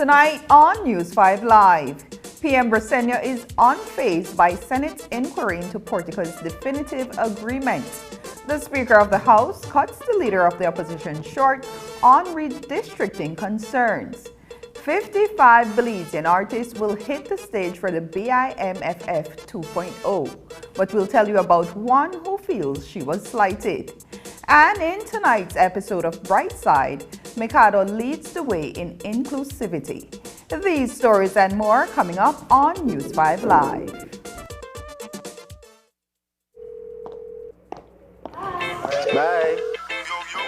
Tonight on News 5 Live, PM Briseno is unfazed by Senate's inquiry into Portico's definitive agreement. The Speaker of the House cuts the Leader of the Opposition short on redistricting concerns. 55 Belizean artists will hit the stage for the BIMFF 2.0, but we'll tell you about one who feels she was slighted. And in tonight's episode of Brightside, Mikado leads the way in inclusivity. These stories and more coming up on News 5 Live. Bye.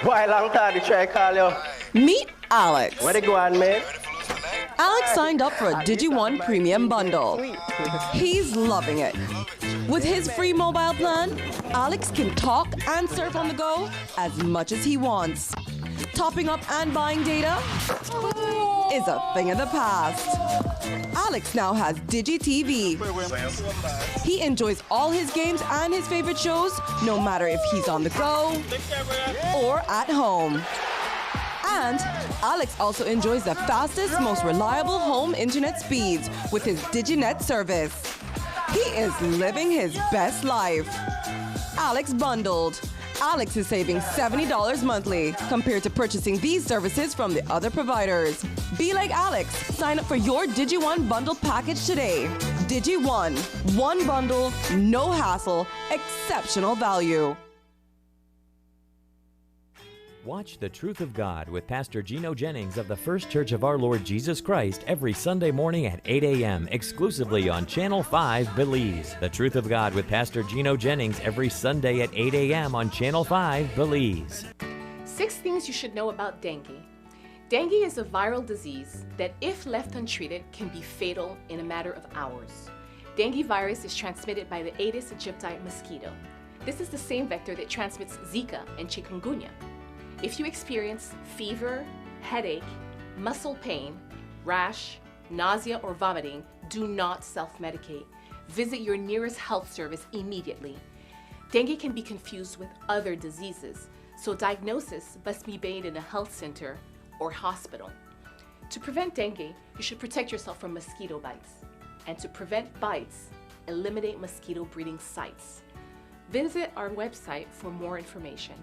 Why long time to try call you? Meet Alex. Where they go on, man? Alex signed up for a DigiOne premium bundle. He's loving it. With his free mobile plan, Alex can talk and surf on the go as much as he wants. Topping up and buying data is a thing of the past. Alex now has DigiTV. He enjoys all his games and his favorite shows, no matter if he's on the go or at home. And Alex also enjoys the fastest, most reliable home internet speeds with his DigiNet service. He is living his best life. Alex bundled. Alex is saving $70 monthly compared to purchasing these services from the other providers. Be like Alex. Sign up for your DigiOne bundle package today. DigiOne. One bundle, no hassle, exceptional value. Watch The Truth of God with Pastor Gino Jennings of the First Church of Our Lord Jesus Christ every Sunday morning at 8 a.m. exclusively on Channel 5 Belize. The Truth of God with Pastor Gino Jennings every Sunday at 8 a.m. on Channel 5 Belize. 6 things you should know about dengue. Dengue is a viral disease that, if left untreated, can be fatal in a matter of hours. Dengue virus is transmitted by the Aedes aegypti mosquito. This is the same vector that transmits Zika and chikungunya. If you experience fever, headache, muscle pain, rash, nausea, or vomiting, do not self-medicate. Visit your nearest health service immediately. Dengue can be confused with other diseases, so diagnosis must be made in a health center or hospital. To prevent dengue, you should protect yourself from mosquito bites. And to prevent bites, eliminate mosquito breeding sites. Visit our website for more information.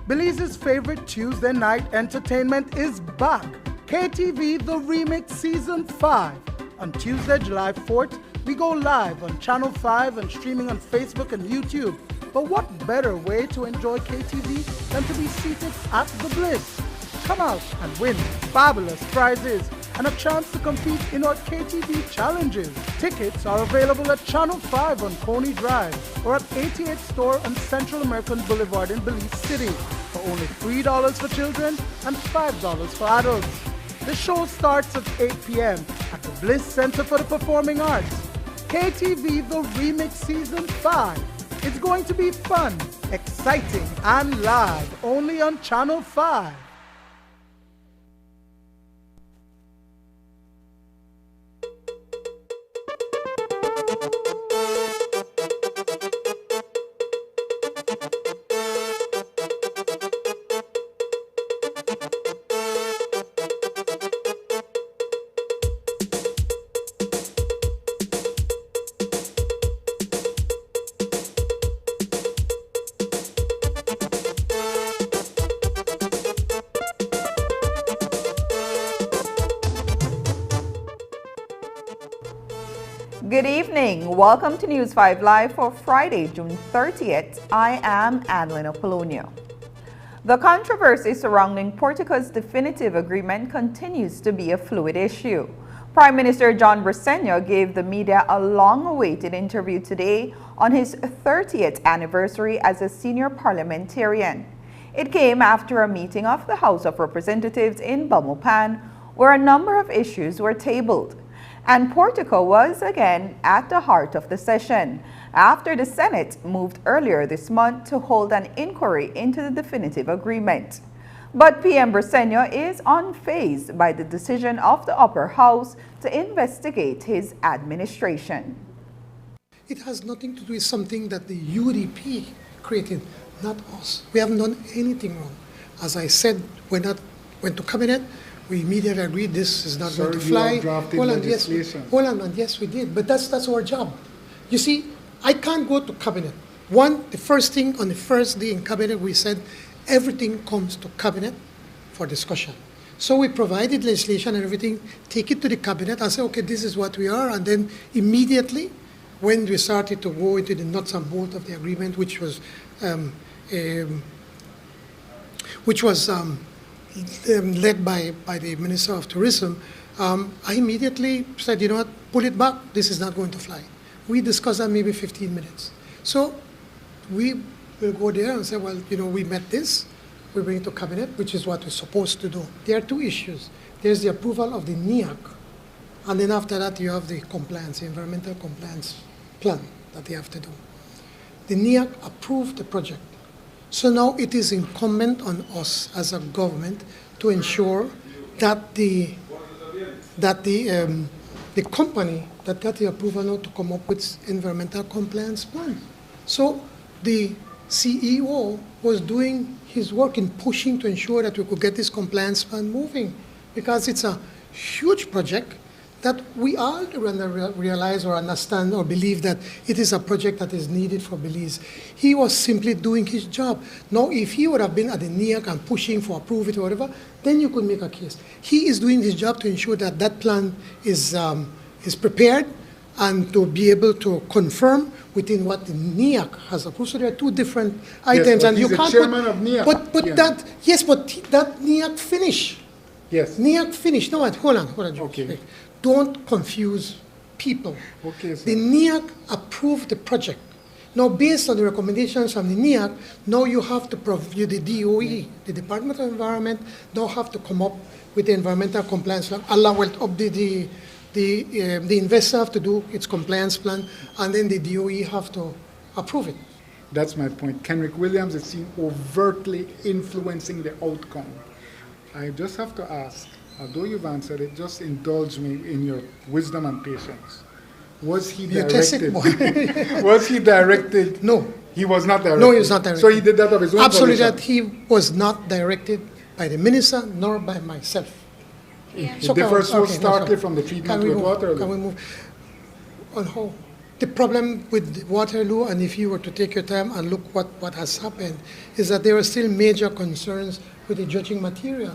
Belize's favorite Tuesday night entertainment is back. KTV The Remix Season 5. On Tuesday, July 4th, we go live on Channel 5 and streaming on Facebook and YouTube. But what better way to enjoy KTV than to be seated at the Bliss? Come out and win fabulous prizes and a chance to compete in our KTV challenges. Tickets are available at Channel 5 on Coney Drive or at 88th Store on Central American Boulevard in Belize City for only $3 for children and $5 for adults. The show starts at 8 p.m. at the Bliss Center for the Performing Arts. KTV The Remix Season 5. It's going to be fun, exciting, and live only on Channel 5. Good evening. Welcome to News 5 Live for Friday, June 30th. I am Adeline Apollonia. The controversy surrounding Portico's definitive agreement continues to be a fluid issue. Prime Minister John Briceño gave the media a long-awaited interview today on his 30th anniversary as a senior parliamentarian. It came after a meeting of the House of Representatives in Belmopan, where a number of issues were tabled. And Portico was again at the heart of the session after the Senate moved earlier this month to hold an inquiry into the definitive agreement. But PM Briceño is unfazed by the decision of the upper house to investigate his administration. It has nothing to do with something that the UDP created, not us. We haven't done anything wrong. As I said, when I went to cabinet, we immediately agreed this is not going to fly. Hold on, yes, we did. But that's our job. You see, I can't go to cabinet. The first thing on the first day in cabinet, we said everything comes to cabinet for discussion. So we provided legislation and everything, take it to the cabinet and say, okay, this is what we are. And then immediately, when we started to go into the nuts and bolts of the agreement, which was led by the Minister of Tourism, I immediately said, you know what, pull it back, this is not going to fly. We discussed that maybe 15 minutes. So we will go there and say, well, you know, we met this, we bring it to cabinet, which is what we're supposed to do. There are two issues. There's the approval of the NEAC, and then after that you have the compliance, the environmental compliance plan that they have to do. The NEAC approved the project. So now it is incumbent on us as a government to ensure that the company that got the approval now to come up with environmental compliance plan. So the CEO was doing his work in pushing to ensure that we could get this compliance plan moving, because it's a huge project that we all realize or understand or believe that it is a project that is needed for Belize. He was simply doing his job. Now, if he would have been at the NEAC and pushing for approve it or whatever, then you could make a case. He is doing his job to ensure that that plan is prepared and to be able to confirm within what the NEAC has approved. So there are two different items. Yes, and he's you the can't chairman of NEAC. But Yeah. that NEAC finished. Yes. NEAC finished. No, hold on. Okay. Don't confuse people. Okay, sir. The NEAC approved the project. Now, based on the recommendations from the NEAC, now you have to provide the DOE, the Department of Environment, now have to come up with the environmental compliance plan. The investor have to do its compliance plan, and then the DOE have to approve it. That's my point. Kenrick Williams is seen overtly influencing the outcome. I just have to ask, although you've answered it, just indulge me in your wisdom and patience. Was he directed? Was he directed? No. He was not directed? No, he was not directed. So he did that of his own Absolutely, volition? that he was not directed by the minister nor by myself. It differs so starkly from the treatment with Waterloo. Can we move on how? The problem with Waterloo, and if you were to take your time and look what has happened, is that there are still major concerns with the judging material.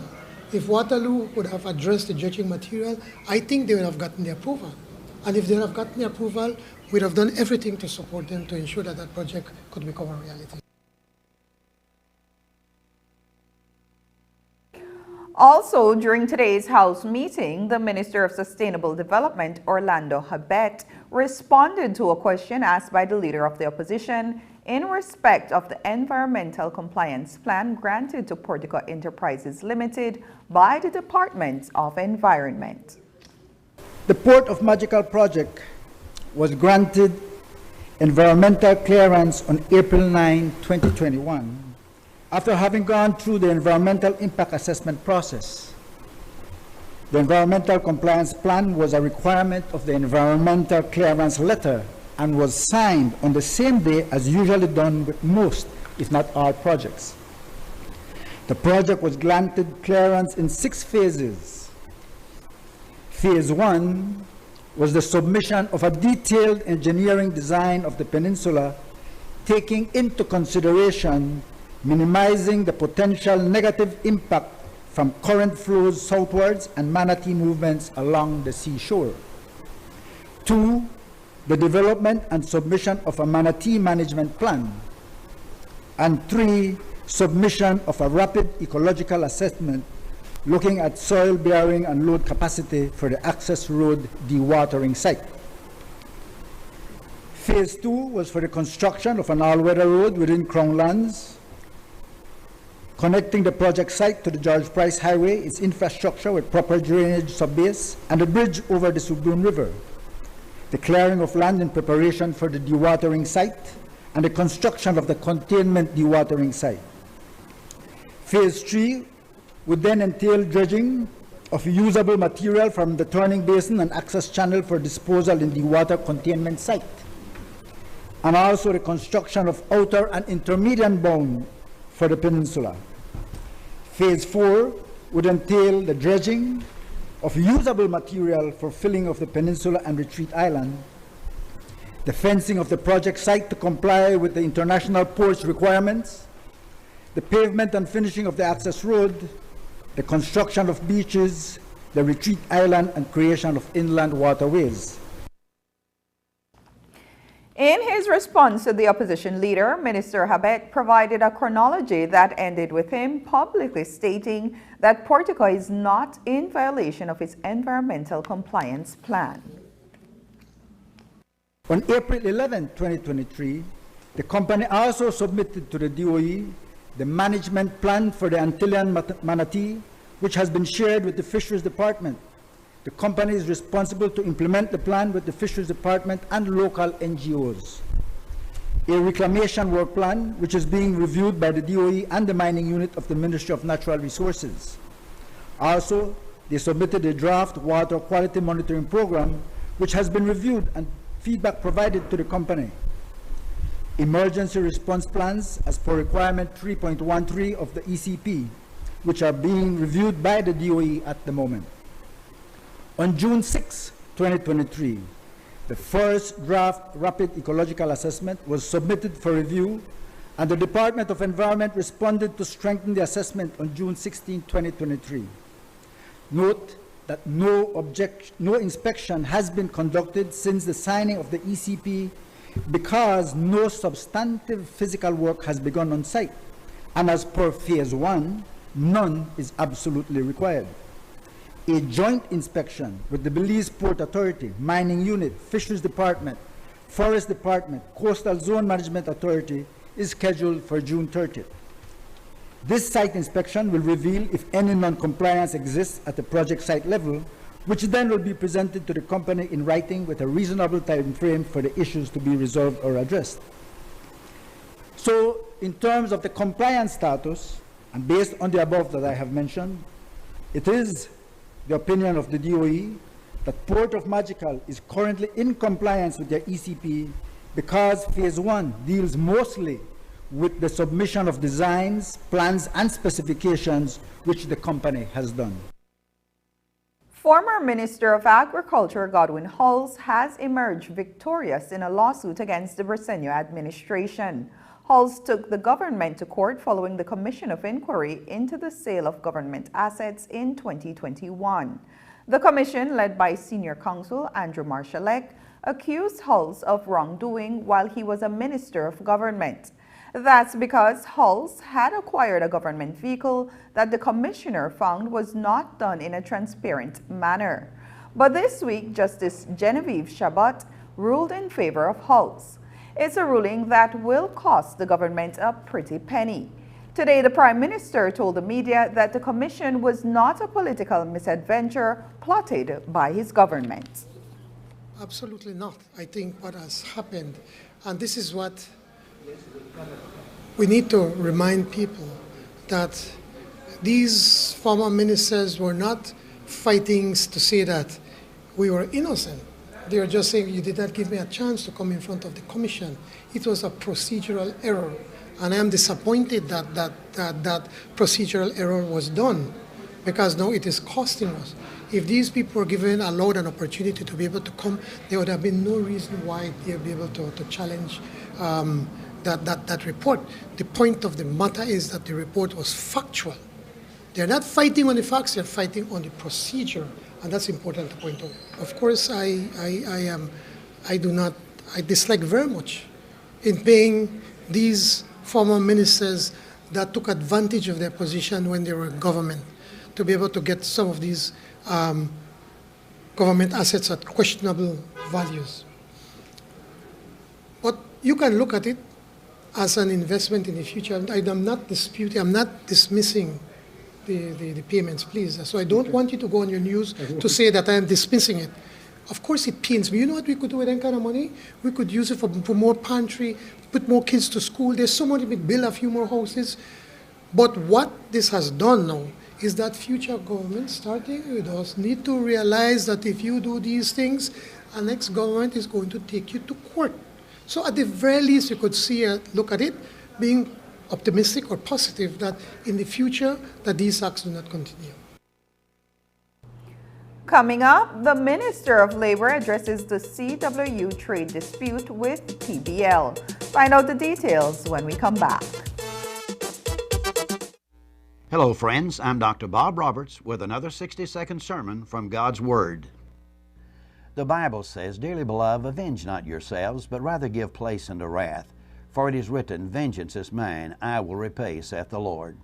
If Waterloo would have addressed the dredging material, I think they would have gotten the approval. And if they would have gotten the approval, we'd have done everything to support them to ensure that that project could become a reality. Also, during today's House meeting, the Minister of Sustainable Development, Orlando Habet, responded to a question asked by the Leader of the Opposition in respect of the environmental compliance plan granted to Portico Enterprises Limited by the Department of Environment. The Port of Magical project was granted environmental clearance on April 9, 2021, after having gone through the environmental impact assessment process. The environmental compliance plan was a requirement of the environmental clearance letter and was signed on the same day as usually done with most, if not all, projects. The project was granted clearance in 6 phases. Phase 1 was the submission of a detailed engineering design of the peninsula, taking into consideration minimizing the potential negative impact from current flows southwards and manatee movements along the seashore. 2, the development and submission of a manatee management plan. And 3, submission of a rapid ecological assessment looking at soil bearing and load capacity for the access road dewatering site. Phase 2 was for the construction of an all-weather road within Crown Lands, connecting the project site to the George Price Highway, its infrastructure with proper drainage subbase, and a bridge over the Subdoon River, the clearing of land in preparation for the dewatering site, and the construction of the containment dewatering site. Phase 3 would then entail dredging of usable material from the turning basin and access channel for disposal in the water containment site, and also the construction of outer and intermediate bound for the peninsula. Phase 4 would entail the dredging of usable material for filling of the peninsula and retreat island, the fencing of the project site to comply with the international ports requirements, the pavement and finishing of the access road, the construction of beaches, the retreat island, and creation of inland waterways. In his response to the opposition leader, Minister Habet provided a chronology that ended with him publicly stating that Portico is not in violation of its environmental compliance plan. On April 11, 2023, the company also submitted to the DOE the management plan for the Antillean manatee, which has been shared with the Fisheries Department. The company is responsible to implement the plan with the Fisheries Department and local NGOs. A reclamation work plan, which is being reviewed by the DOE and the mining unit of the Ministry of Natural Resources. Also, they submitted a draft water quality monitoring program, which has been reviewed and feedback provided to the company. Emergency response plans as per requirement 3.13 of the ECP, which are being reviewed by the DOE at the moment. On June 6, 2023, the first draft rapid ecological assessment was submitted for review, and the Department of Environment responded to strengthen the assessment on June 16, 2023. Note that no inspection has been conducted since the signing of the ECP because no substantive physical work has begun on site, and as per Phase 1, none is absolutely required. A joint inspection with the Belize Port Authority, Mining Unit, Fisheries Department, Forest Department, Coastal Zone Management Authority is scheduled for June 30th. This site inspection will reveal if any non-compliance exists at the project site level, which then will be presented to the company in writing with a reasonable time frame for the issues to be resolved or addressed. So, in terms of the compliance status, and based on the above that I have mentioned, it is the opinion of the DOE that Port of Magical is currently in compliance with their ECP because Phase 1 deals mostly with the submission of designs, plans, and specifications which the company has done. Former Minister of Agriculture Godwin Hulse has emerged victorious in a lawsuit against the Briceño administration. Hulls took the government to court following the Commission of Inquiry into the sale of government assets in 2021. The commission, led by senior counsel Andrew Marshallek, accused Hulls of wrongdoing while he was a minister of government. That's because Hulls had acquired a government vehicle that the commissioner found was not done in a transparent manner. But this week, Justice Genevieve Chabot ruled in favor of Hulls. It's a ruling that will cost the government a pretty penny. Today, the Prime Minister told the media that the commission was not a political misadventure plotted by his government. Absolutely not. I think what has happened, and this is what we need to remind people, that these former ministers were not fighting to say that we were innocent. They were just saying, you did not give me a chance to come in front of the commission. It was a procedural error. And I am disappointed that that procedural error was done, because now it is costing us. If these people were allowed an opportunity to be able to come, there would have been no reason why they would be able to challenge that report. The point of the matter is that the report was factual. They're not fighting on the facts, they're fighting on the procedure, and that's important to point out. Of course, I dislike very much in paying these former ministers that took advantage of their position when they were in government to be able to get some of these government assets at questionable values. But you can look at it as an investment in the future. I'm not disputing, I'm not dismissing the payments, please. So I don't want you to go on your news to say that I am dismissing it. Of course it pains me. You know what we could do with that kind of money? We could use it for more pantry, put more kids to school. There's so money, we build a few more houses. But what this has done now is that future governments, starting with us, need to realize that if you do these things, our next government is going to take you to court. So at the very least, you could look at it, being optimistic or positive that in the future, that these acts do not continue. Coming up, the Minister of Labor addresses the CWU trade dispute with PBL. Find out the details when we come back. Hello, friends. I'm Dr. Bob Roberts with another 60-second sermon from God's Word. The Bible says, Dearly beloved, avenge not yourselves, but rather give place unto wrath. For it is written, Vengeance is mine, I will repay, saith the Lord.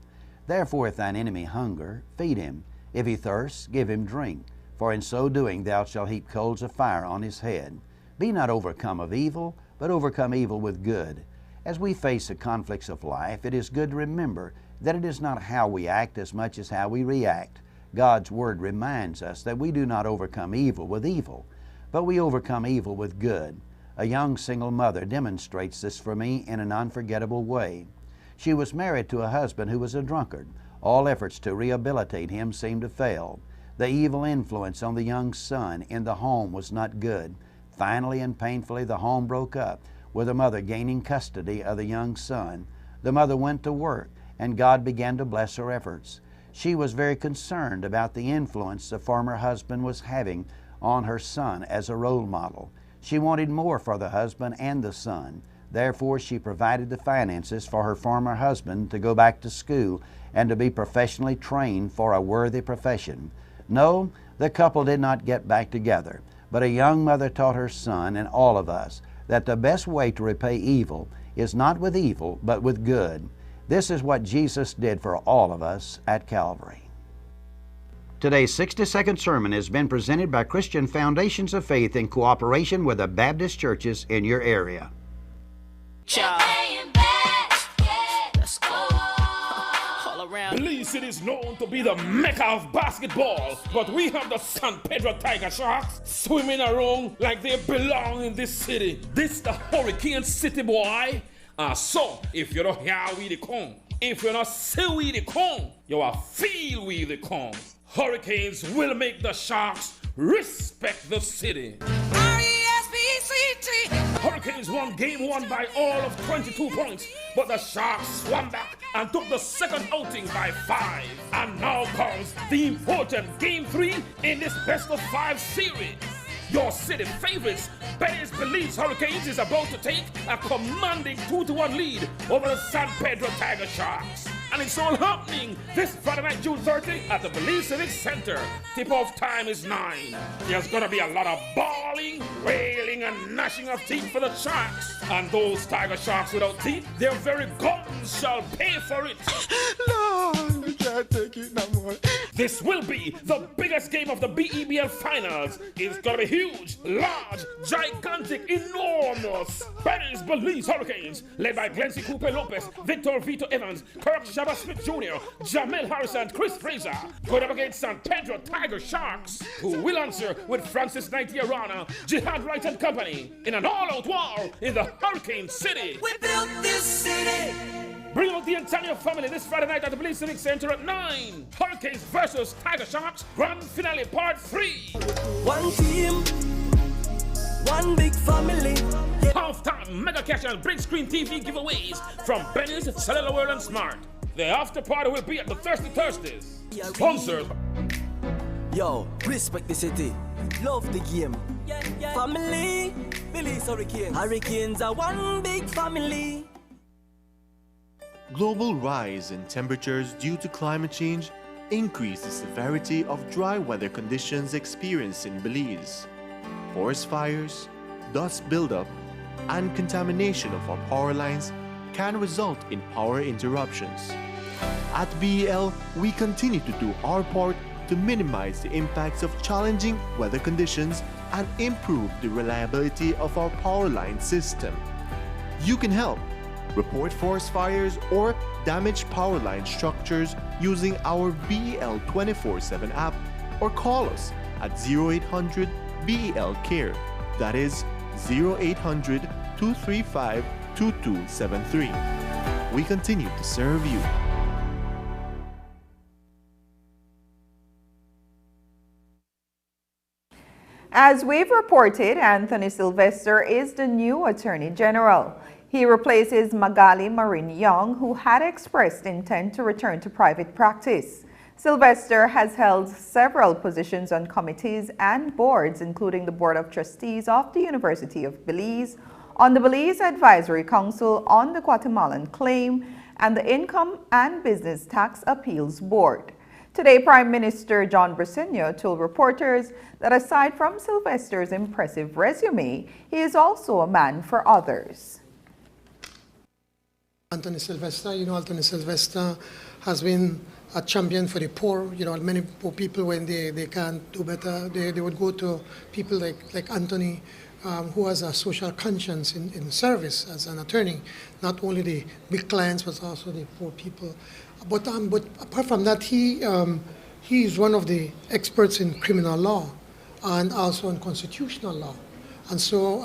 Therefore, if thine enemy hunger, feed him. If he thirst, give him drink. For in so doing thou shalt heap coals of fire on his head. Be not overcome of evil, but overcome evil with good. As we face the conflicts of life, it is good to remember that it is not how we act as much as how we react. God's Word reminds us that we do not overcome evil with evil, but we overcome evil with good. A young single mother demonstrates this for me in an unforgettable way. She was married to a husband who was a drunkard. All efforts to rehabilitate him seemed to fail. The evil influence on the young son in the home was not good. Finally and painfully, the home broke up, with the mother gaining custody of the young son. The mother went to work, and God began to bless her efforts. She was very concerned about the influence the former husband was having on her son as a role model. She wanted more for the husband and the son. Therefore, she provided the finances for her former husband to go back to school and to be professionally trained for a worthy profession. No, the couple did not get back together, but a young mother taught her son and all of us that the best way to repay evil is not with evil, but with good. This is what Jesus did for all of us at Calvary. Today's 60-second sermon has been presented by Christian Foundations of Faith in cooperation with the Baptist churches in your area. Belize City is known to be the mecca of basketball, but we have the San Pedro Tiger Sharks swimming around like they belong in this city. This the Hurricane City, boy. So, if you don't hear we the come, if you not see we the come, you will feel we the come. Hurricanes will make the Sharks respect the city. R-E-S-P-C-T. Hurricanes won game 1 by all of 22 points, but the Sharks swam back and took the second outing by 5. And now comes the important game 3 in this best of 5 series. Your city favorites, Belize Belize Hurricanes, is about to take a commanding 2-1 lead over the San Pedro Tiger Sharks. And it's all happening this Friday night, June 30, at the Belize Civic Center. Tip-off time is 9. There's gonna be a lot of bawling, wailing, and gnashing of teeth for the Sharks. And those Tiger Sharks without teeth, their very guns shall pay for it. Lord, we can't take it no more. This will be the biggest game of the BEBL Finals. It's gonna be huge, large, gigantic, enormous. Belize Belize Hurricanes, led by Glency Cooper Lopez, Victor Vito Evans, Kirk Shabba Smith Jr., Jamel Harris, and Chris Fraser, going up against San Pedro Tiger Sharks, who will answer with Francis Naitiarana, Jihad Wright and Company, in an all-out war in the Hurricane City. We built this city. Bring out the entire family this Friday night at the Belize Civic Center at 9. Hurricanes versus Tiger Sharks, Grand Finale Part 3. One team, one big family. Halftime mega cash and big screen TV giveaways from Benny's, Cellular World, and Smart. The after party will be at the Thirsty Thursdays. Sponsored. Yo, respect the city. Love the game. Family, Belize Hurricanes. Hurricanes are one big family. Global rise in temperatures due to climate change increase the severity of dry weather conditions experienced in Belize. Forest fires, dust buildup, and contamination of our power lines can result in power interruptions. At BEL, we continue to do our part to minimize the impacts of challenging weather conditions and improve the reliability of our power line system. You can help. Report forest fires or damaged power line structures using our BEL 24/7 app or call us at 0800 BEL Care. That is 0800 235 2273. We continue to serve you. As we've reported, Anthony Sylvester is the new Attorney General. He replaces Magali Marin Young, who had expressed intent to return to private practice. Sylvester has held several positions on committees and boards, including the Board of Trustees of the University of Belize, on the Belize Advisory Council on the Guatemalan Claim, and the Income and Business Tax Appeals Board. Today, Prime Minister John Briceño told reporters that aside from Sylvester's impressive resume, he is also a man for others. Anthony Sylvester, Anthony Sylvester has been a champion for the poor. Many poor people, when they can't do better, they would go to people like Anthony, who has a social conscience in service as an attorney, not only the big clients, but also the poor people. But apart from that, he is one of the experts in criminal law and also in constitutional law. And so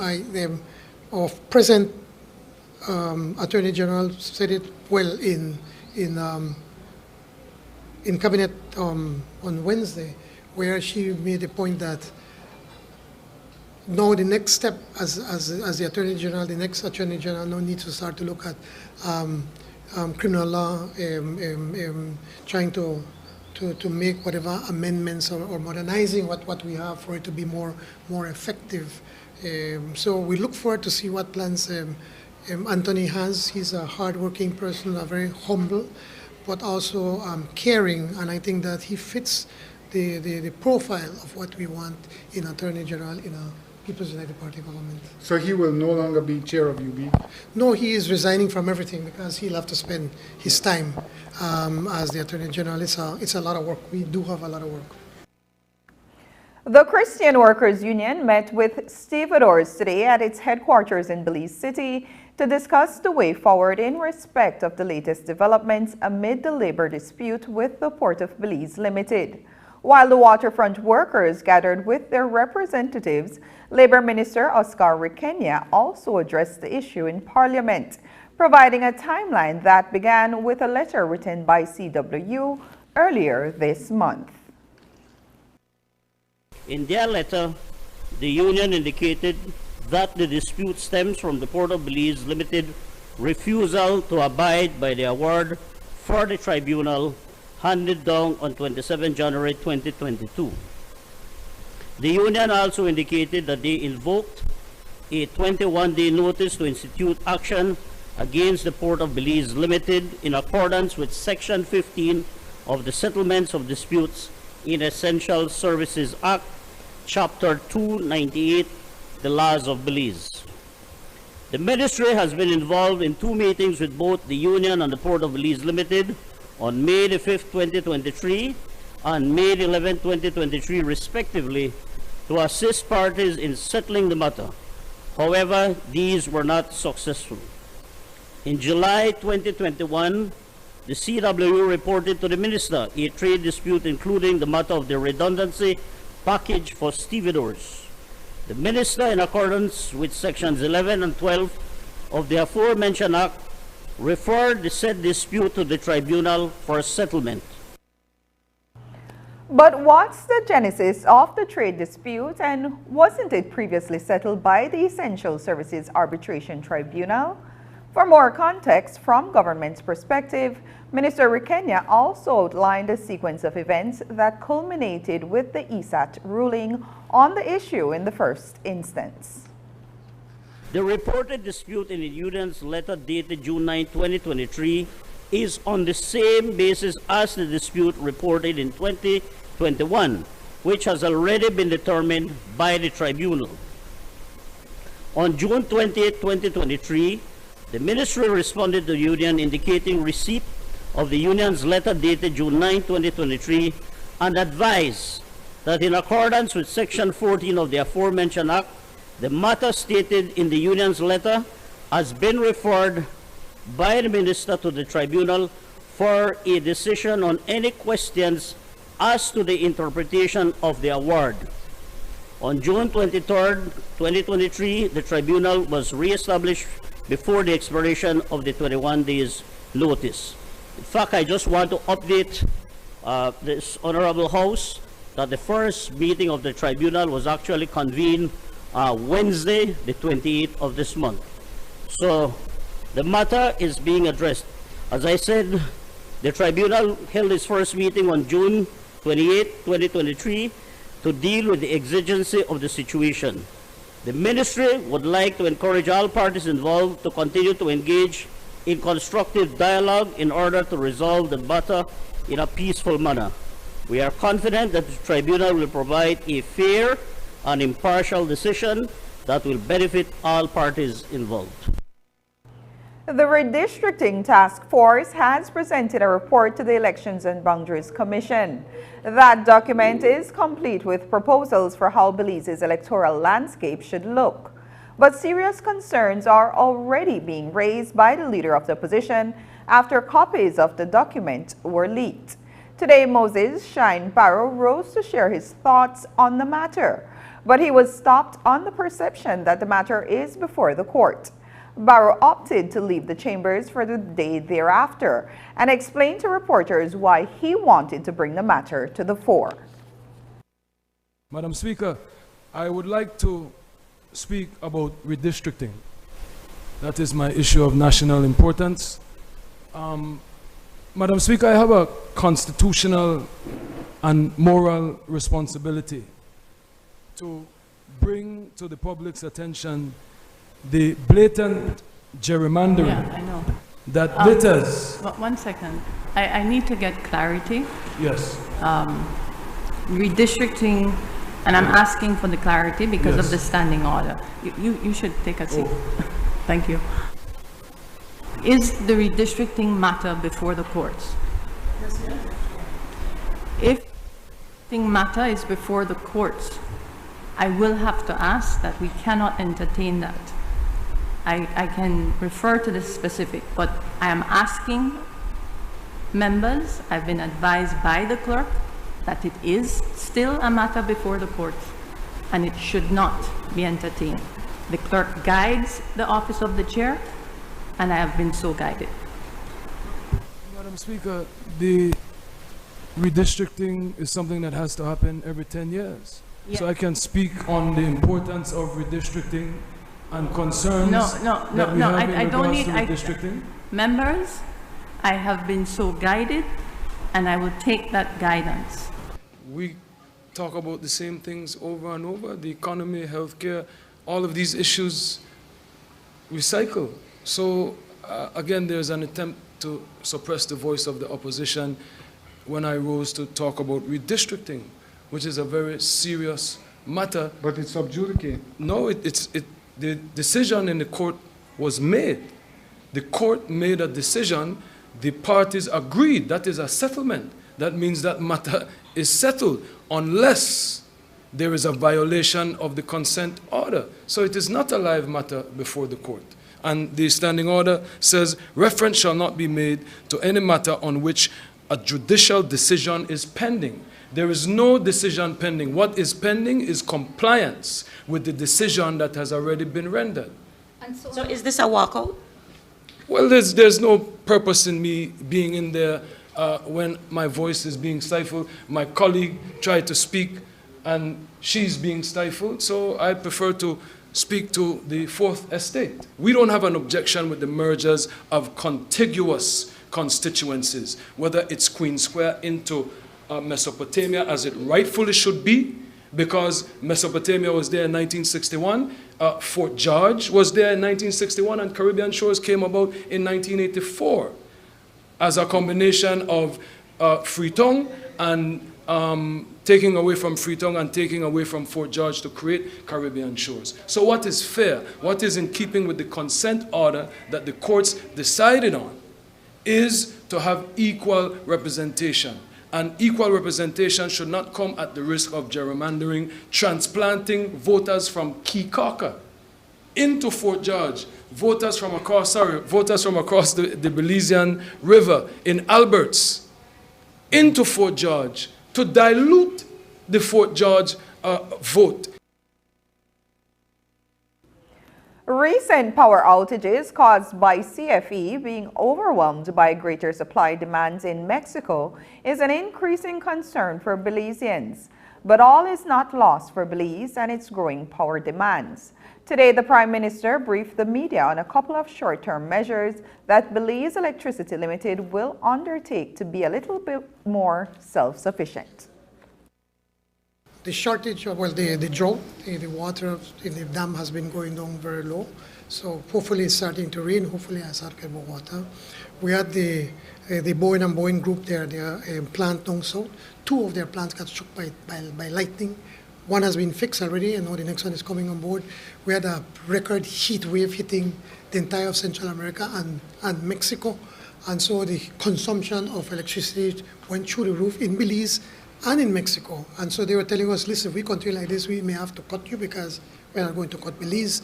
our present Attorney General said it well in Cabinet on Wednesday, where she made the point that now the next step as the Attorney General, the next Attorney General now needs to start to look at criminal law, trying to make whatever amendments or modernizing what we have for it to be more effective. So we look forward to see what plans Anthony has. He's a hardworking person, a very humble, but also caring, and I think that he fits the profile of what we want in Attorney General in a People's United Party government. So he will no longer be chair of UB? No, he is resigning from everything because he'll have to spend his time as the Attorney General. It's a lot of work. We do have a lot of work. The Christian Workers Union met with stevedores today at its headquarters in Belize City to discuss the way forward in respect of the latest developments amid the labor dispute with the Port of Belize Limited. While the waterfront workers gathered with their representatives, Labor Minister Oscar Requena also addressed the issue in Parliament, providing a timeline that began with a letter written by CWU earlier this month. In their letter, the union indicated that the dispute stems from the Port of Belize Limited refusal to abide by the award for the tribunal handed down on 27 January 2022. The union also indicated that they invoked a 21-day notice to institute action against the Port of Belize Limited in accordance with Section 15 of the Settlements of Disputes in Essential Services Act, Chapter 298, the Laws of Belize. The ministry has been involved in 2 meetings with both the union and the Port of Belize Limited on May the 5th, 2023 and May the 11th, 2023 respectively to assist parties in settling the matter. However, these were not successful. In July 2021, the CWU reported to the minister a trade dispute including the matter of the redundancy package for stevedores. The minister, in accordance with sections 11 and 12 of the aforementioned act, referred the said dispute to the tribunal for settlement. But what's the genesis of the trade dispute, and wasn't it previously settled by the Essential Services Arbitration Tribunal? For more context from government's perspective, Minister Rikenya also outlined a sequence of events that culminated with the ESAT ruling on the issue in the first instance. The reported dispute in the union's letter dated June 9, 2023 is on the same basis as the dispute reported in 2021, which has already been determined by the tribunal. On June 20, 2023, the ministry responded to the union indicating receipt of the union's letter dated June 9, 2023 and advised that in accordance with Section 14 of the aforementioned Act, the matter stated in the union's letter has been referred by the minister to the tribunal for a decision on any questions as to the interpretation of the award. On June 23, 2023, the tribunal was re-established before the expiration of the 21 days notice. In fact, I just want to update this Honorable House that the first meeting of the tribunal was actually convened Wednesday, the 28th of this month. So the matter is being addressed. As I said, the tribunal held its first meeting on June 28, 2023 to deal with the exigency of the situation. The ministry would like to encourage all parties involved to continue to engage in constructive dialogue in order to resolve the matter in a peaceful manner. We are confident that the tribunal will provide a fair and impartial decision that will benefit all parties involved. The Redistricting Task Force has presented a report to the Elections and Boundaries Commission. That document is complete with proposals for how Belize's electoral landscape should look. But serious concerns are already being raised by the leader of the opposition after copies of the document were leaked. Today, Moses Shine Barrow rose to share his thoughts on the matter, but he was stopped on the perception that the matter is before the court. Barrow opted to leave the chambers for the day thereafter and explained to reporters why he wanted to bring the matter to the fore. Madam Speaker, I would like to speak about redistricting. That is my issue of national importance. Madam Speaker, I have a constitutional and moral responsibility to bring to the public's attention the blatant gerrymandering that litters. One second. I need to get clarity. Yes. Redistricting, and I'm asking for the clarity because of the standing order. You should take a seat. Thank you. Is the redistricting matter before the courts? Yes, ma'am. If the matter is before the courts, I will have to ask that we cannot entertain that. I can refer to the specific, but I am asking members, I've been advised by the clerk that it is still a matter before the courts and it should not be entertained. The clerk guides the office of the chair and I have been so guided. Madam Speaker, the redistricting is something that has to happen every 10 years. Yeah. So I can speak on the importance of redistricting and concerns I don't need redistricting. Members, I have been so guided and I will take that guidance. We talk about the same things over and over. The economy, healthcare, all of these issues recycle. So again, there's an attempt to suppress the voice of the opposition when I rose to talk about redistricting, which is a very serious matter. But it's sub judice. No, the decision in the court was made. The court made a decision. The parties agreed. That is a settlement. That means that matter is settled unless there is a violation of the consent order. So it is not a live matter before the court. And the standing order says, reference shall not be made to any matter on which a judicial decision is pending. There is no decision pending. What is pending is compliance with the decision that has already been rendered. And so is this a walkout? Well, there's no purpose in me being in there when my voice is being stifled. My colleague tried to speak and she's being stifled, so I prefer to speak to the Fourth Estate. We don't have an objection with the mergers of contiguous constituencies, whether it's Queen Square into Mesopotamia, as it rightfully should be, because Mesopotamia was there in 1961, Fort George was there in 1961, and Caribbean Shores came about in 1984 as a combination of Freetown and taking away from Freetown and taking away from Fort George to create Caribbean Shores. So what is fair, what is in keeping with the consent order that the courts decided on, is to have equal representation. And equal representation should not come at the risk of gerrymandering, transplanting voters from Keokuk into Fort George, voters from across the Belizean River in Alberts into Fort George to dilute the Fort George vote. Recent power outages caused by CFE being overwhelmed by greater supply demands in Mexico is an increasing concern for Belizeans. But all is not lost for Belize and its growing power demands. Today, the Prime Minister briefed the media on a couple of short-term measures that Belize Electricity Limited will undertake to be a little bit more self-sufficient. The shortage of, the drought, the water in the dam has been going down very low. So hopefully it's starting to rain, hopefully I start getting more water. We had the Boeing and Boeing group there, their plant down south. Two of their plants got struck by lightning. One has been fixed already, and now the next one is coming on board. We had a record heat wave hitting the entire of Central America and Mexico. And so the consumption of electricity went through the roof in Belize and in Mexico. And so they were telling us, listen, if we continue like this, we may have to cut you because we're not going to cut Belize.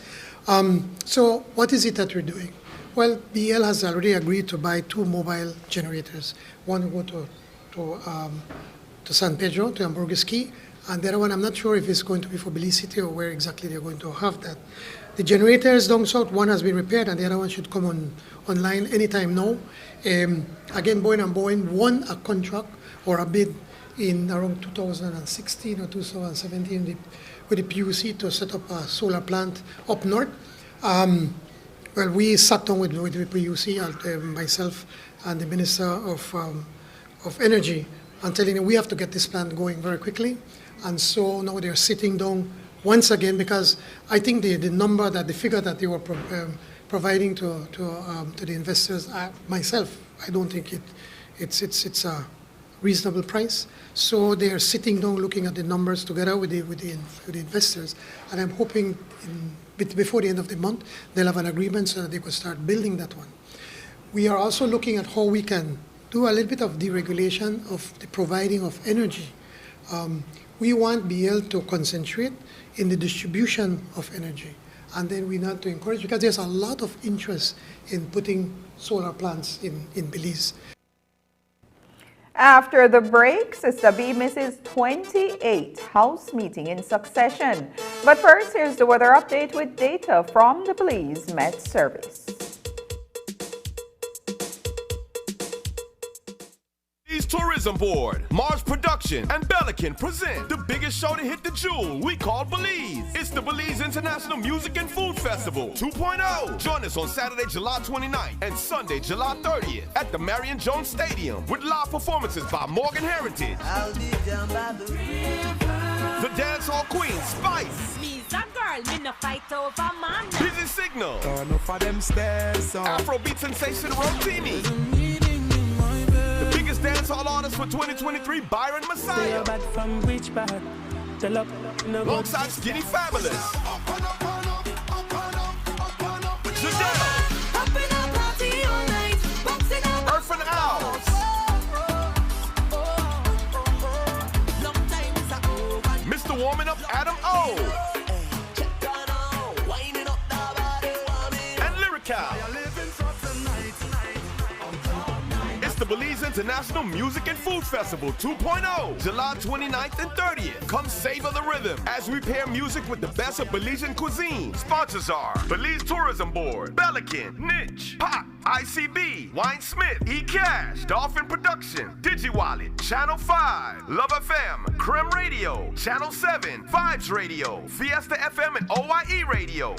So what is it that we're doing? Well, BL has already agreed to buy 2 mobile generators. One will go to San Pedro, to Hamburgues Key, and the other one, I'm not sure if it's going to be for Belize City or where exactly they're going to have that. The generators down south, one has been repaired and the other one should come online anytime now. Again, Boeing and Boeing won a contract or a bid in around 2016 or 2017 with the PUC to set up a solar plant up north. Well, we sat down with the PUC, myself and the Minister of Energy, and telling them we have to get this plant going very quickly. And so now they're sitting down once again, because I think the figure that they were providing to the investors, myself, I don't think it's a reasonable price. So they are sitting down looking at the numbers together with the investors, and I'm hoping before the end of the month they'll have an agreement so that they could start building that one. We are also looking at how we can do a little bit of deregulation of the providing of energy. We want BL to concentrate in the distribution of energy, and then we need to encourage, because there's a lot of interest in putting solar plants in Belize. After the break, Sister B misses 28 House meeting in succession. But first, here's the weather update with data from the Belize Met Service. Tourism Board, Mars Production, and Bellican present the biggest show to hit the jewel we call Belize. It's the Belize International Music and Food Festival 2.0. Join us on Saturday, July 29th and Sunday, July 30th at the Marion Jones Stadium with live performances by Morgan Heritage, The dancehall queen, Spice. Me's a girl, me no fight over man. Busy Signal. Turn up for them stairs. Afrobeat sensation, Rotini. The biggest dancehall artist for 2023, Byron Messiah. Alongside Skinny Fabulous. Jadelle. Earth and Owls. Mr. Warming Up Adam O. And Lyrical. It's the Belize International Music and Food Festival 2.0, July 29th and 30th. Come savor the rhythm as we pair music with the best of Belizean cuisine. Sponsors are Belize Tourism Board, Pelican, Niche, Pop, ICB, Wine Smith, eCash, Dolphin Production, DigiWallet, Channel 5, Love FM, Creme Radio, Channel 7, Vibes Radio, Fiesta FM, and OYE Radio.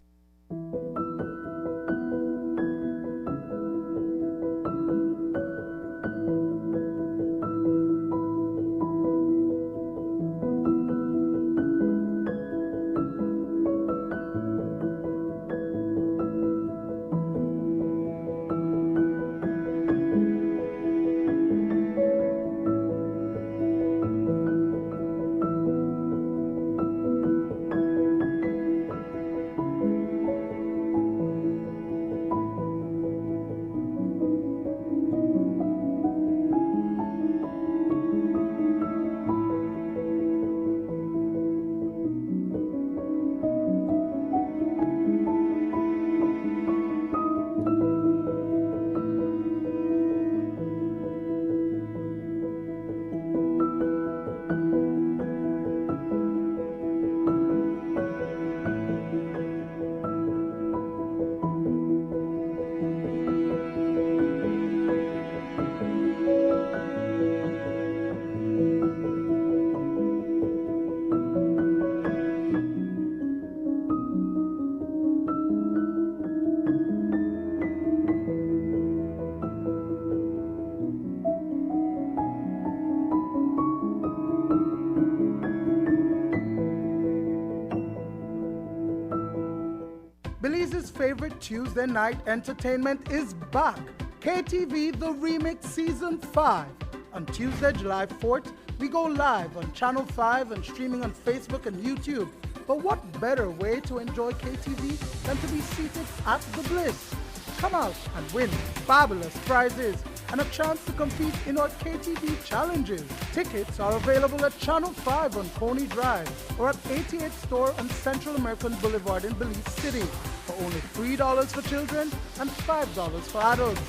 Belize's favorite Tuesday night entertainment is back. KTV The Remix Season 5. On Tuesday, July 4th, we go live on Channel 5 and streaming on Facebook and YouTube. But what better way to enjoy KTV than to be seated at the Bliss? Come out and win fabulous prizes and a chance to compete in our KTV challenges. Tickets are available at Channel 5 on Coney Drive or at 88th Store on Central American Boulevard in Belize City for only $3 for children and $5 for adults.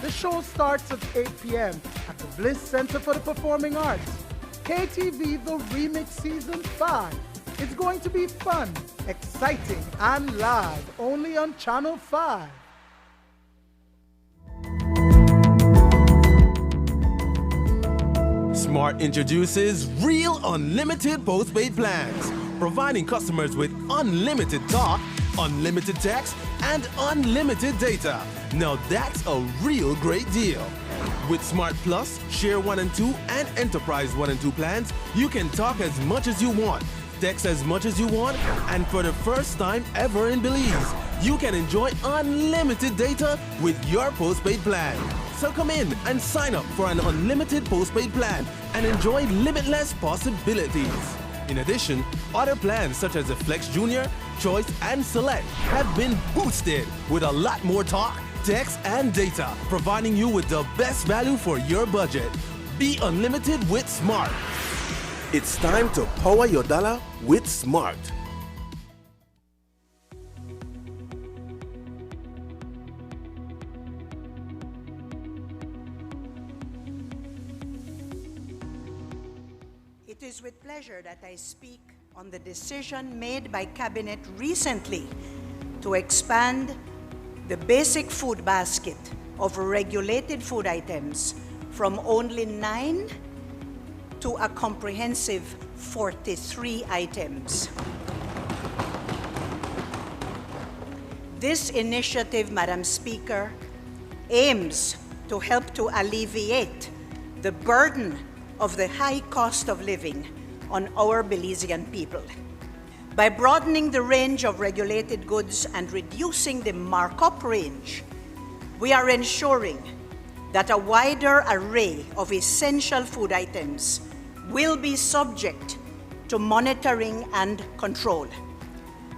The show starts at 8 p.m. at the Bliss Center for the Performing Arts. KTV The Remix Season 5. It's going to be fun, exciting, and live only on Channel 5. Smart introduces Real Unlimited Postpaid Plans, providing customers with unlimited talk, unlimited text, and unlimited data. Now that's a real great deal. With Smart Plus, Share 1 and 2, and Enterprise 1 and 2 plans, you can talk as much as you want, text as much as you want, and for the first time ever in Belize, you can enjoy unlimited data with your postpaid plan. So come in and sign up for an unlimited postpaid plan and enjoy limitless possibilities. In addition, other plans such as the Flex Junior, Choice, and Select have been boosted with a lot more talk, text, and data, providing you with the best value for your budget. Be unlimited with Smart. It's time to power your dollar with Smart. It is with pleasure that I speak on the decision made by Cabinet recently to expand the basic food basket of regulated food items from only 9 to a comprehensive 43 items. This initiative, Madam Speaker, aims to help to alleviate the burden of the high cost of living on our Belizean people. By broadening the range of regulated goods and reducing the markup range, we are ensuring that a wider array of essential food items will be subject to monitoring and control.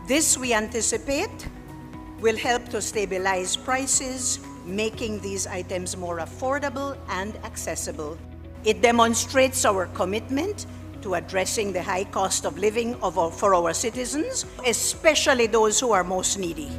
This, we anticipate, will help to stabilize prices, making these items more affordable and accessible. It demonstrates our commitment to addressing the high cost of living for our citizens, especially those who are most needy.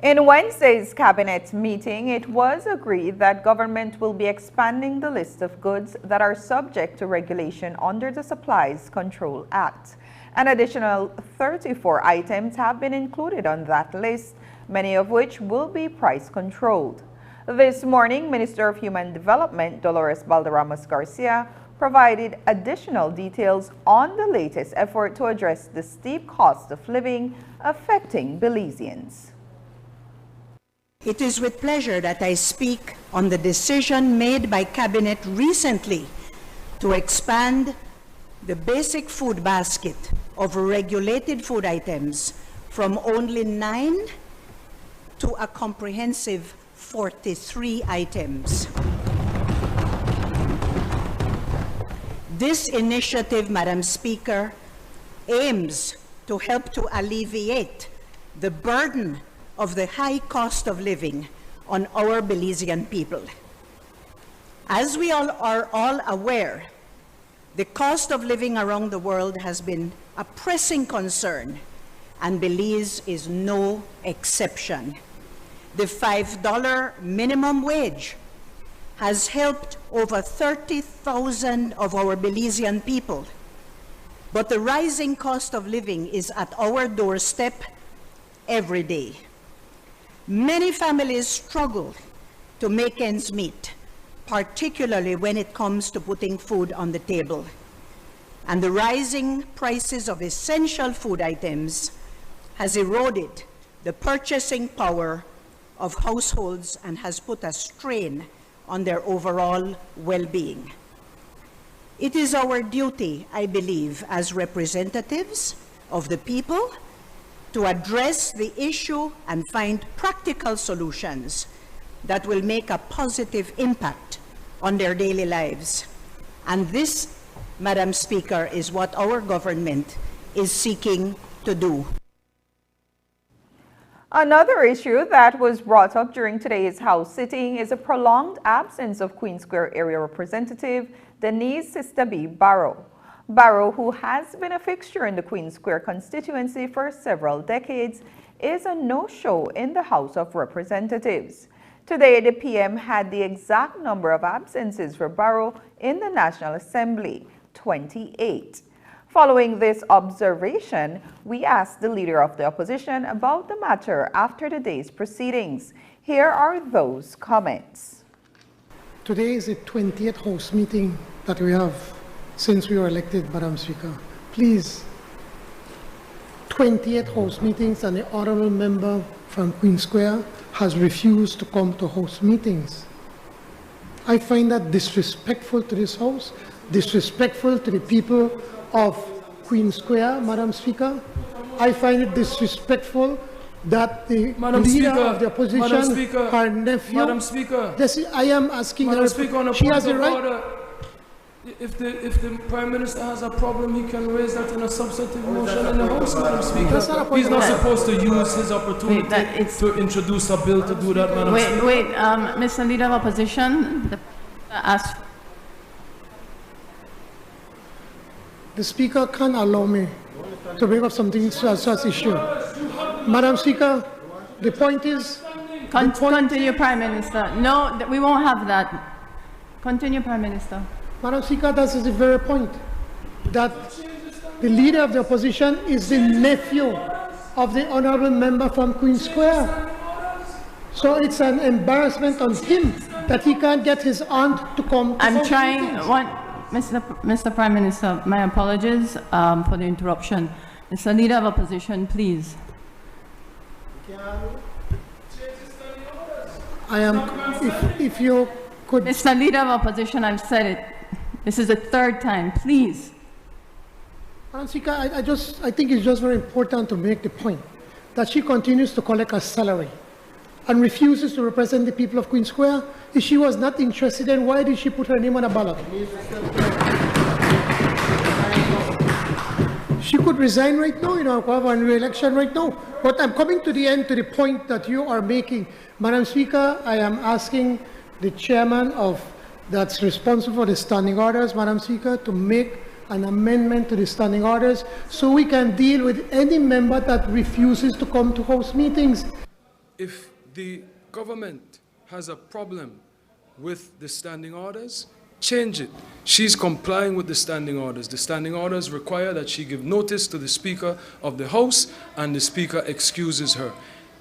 In Wednesday's cabinet meeting, it was agreed that government will be expanding the list of goods that are subject to regulation under the Supplies Control Act. An additional 34 items have been included on that list, many of which will be price controlled. This morning, Minister of Human Development Dolores Balderramos Garcia provided additional details on the latest effort to address the steep cost of living affecting Belizeans. It is with pleasure that I speak on the decision made by Cabinet recently to expand the basic food basket of regulated food items from only 9 to a comprehensive 43 items. This initiative, Madam Speaker, aims to help to alleviate the burden of the high cost of living on our Belizean people. As we all are aware, the cost of living around the world has been a pressing concern, and Belize is no exception. The $5 minimum wage has helped over 30,000 of our Belizean people, but the rising cost of living is at our doorstep every day. Many families struggle to make ends meet, particularly when it comes to putting food on the table. And the rising prices of essential food items has eroded the purchasing power of households and has put a strain on their overall well-being. It is our duty, I believe, as representatives of the people to address the issue and find practical solutions that will make a positive impact on their daily lives. And this, Madam Speaker, is what our government is seeking to do. Another issue that was brought up during today's House sitting is a prolonged absence of Queen Square Area Representative Denise Sistabi Barrow. Barrow, who has been a fixture in the Queen Square constituency for several decades, is a no-show in the House of Representatives. Today, the PM had the exact number of absences for Barrow in the National Assembly, 28. Following this observation, we asked the Leader of the Opposition about the matter after the day's proceedings. Here are those comments. Today is the 20th House meeting that we have since we were elected, Madam Speaker. Please, 20th House meetings and the honorable member from Queen Square has refused to come to House meetings. I find that disrespectful to this House, disrespectful to the people of Queen Square, Madam Speaker. I find it disrespectful that the leader of the opposition, her nephew, Madam Speaker, I am asking her, she has the right. If the Prime Minister has a problem, he can raise that in a substantive motion in the House, Madam Speaker. He's not supposed to use his opportunity to introduce a bill to do that, Madam Speaker. Mr. Leader of Opposition, The Speaker can't allow me to bring up something such as issue. Madam Speaker, the point is... Continue, Prime Minister. No, we won't have that. Continue, Prime Minister. Madam Speaker, that is the very point. That the leader of the opposition is the nephew of the honourable member from Queen Square. So it's an embarrassment on him that he can't get his aunt to come. I'm trying. Mr. Prime Minister, my apologies for the interruption. Mr. Leader of Opposition, please. If you could... Mr. Leader of Opposition, I've said it. This is the third time, please. Madam Speaker, I think it's just very important to make the point that she continues to collect her salary and refuses to represent the people of Queen Square. If she was not interested, then why did she put her name on a ballot? She could resign right now, have a re-election right now. But I'm coming to the end, to the point that you are making. Madam Speaker, I am asking the chairman that's responsible for the standing orders, Madam Speaker, to make an amendment to the standing orders so we can deal with any member that refuses to come to House meetings. If the government has a problem with the standing orders, change it. She's complying with the standing orders. The standing orders require that she give notice to the Speaker of the House and the Speaker excuses her.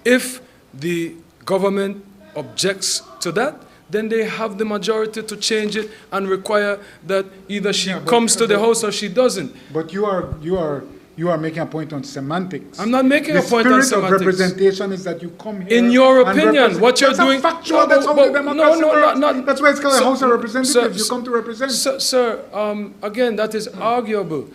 If the government objects to that, then they have the majority to change it and require that either she comes to the House or she doesn't. But you are making a point on semantics. I'm not making a point on semantics. The spirit of representation is that you come here. In your opinion, what you're doing. That's factual. That's how the democracy works. That's why it's called a House of Representatives. You come to represent. Sir, again, that is arguable.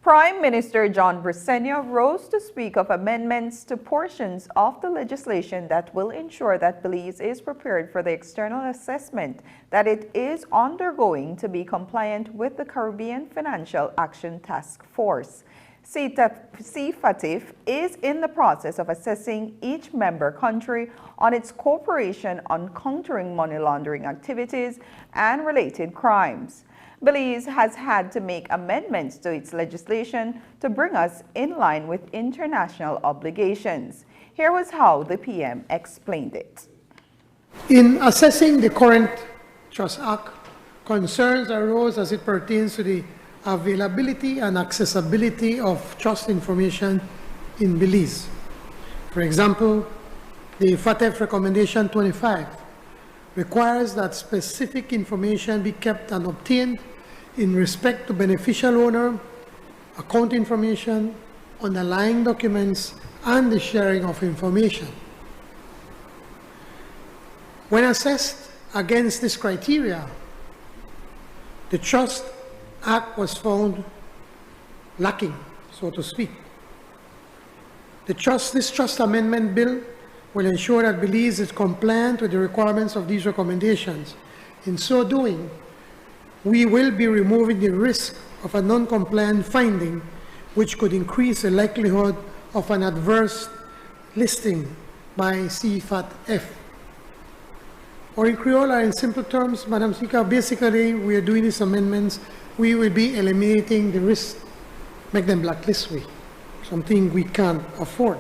Prime Minister John Briceño rose to speak of amendments to portions of the legislation that will ensure that Belize is prepared for the external assessment that it is undergoing to be compliant with the Caribbean Financial Action Task Force. CFATF is in the process of assessing each member country on its cooperation on countering money laundering activities and related crimes. Belize has had to make amendments to its legislation to bring us in line with international obligations. Here was how the PM explained it. In assessing the current Trust Act, concerns arose as it pertains to the availability and accessibility of trust information in Belize. For example, the FATF Recommendation 25 requires that specific information be kept and obtained in respect to beneficial owner, account information, underlying documents, and the sharing of information. When assessed against this criteria, the Trust Act was found lacking, so to speak. This Trust Amendment Bill will ensure that Belize is compliant with the requirements of these recommendations. In so doing, we will be removing the risk of a non-compliant finding, which could increase the likelihood of an adverse listing by CFATF. Or in Creole, or in simple terms, Madam Speaker, basically we are doing these amendments, we will be eliminating the risk, make them blacklist-free, something we can't afford.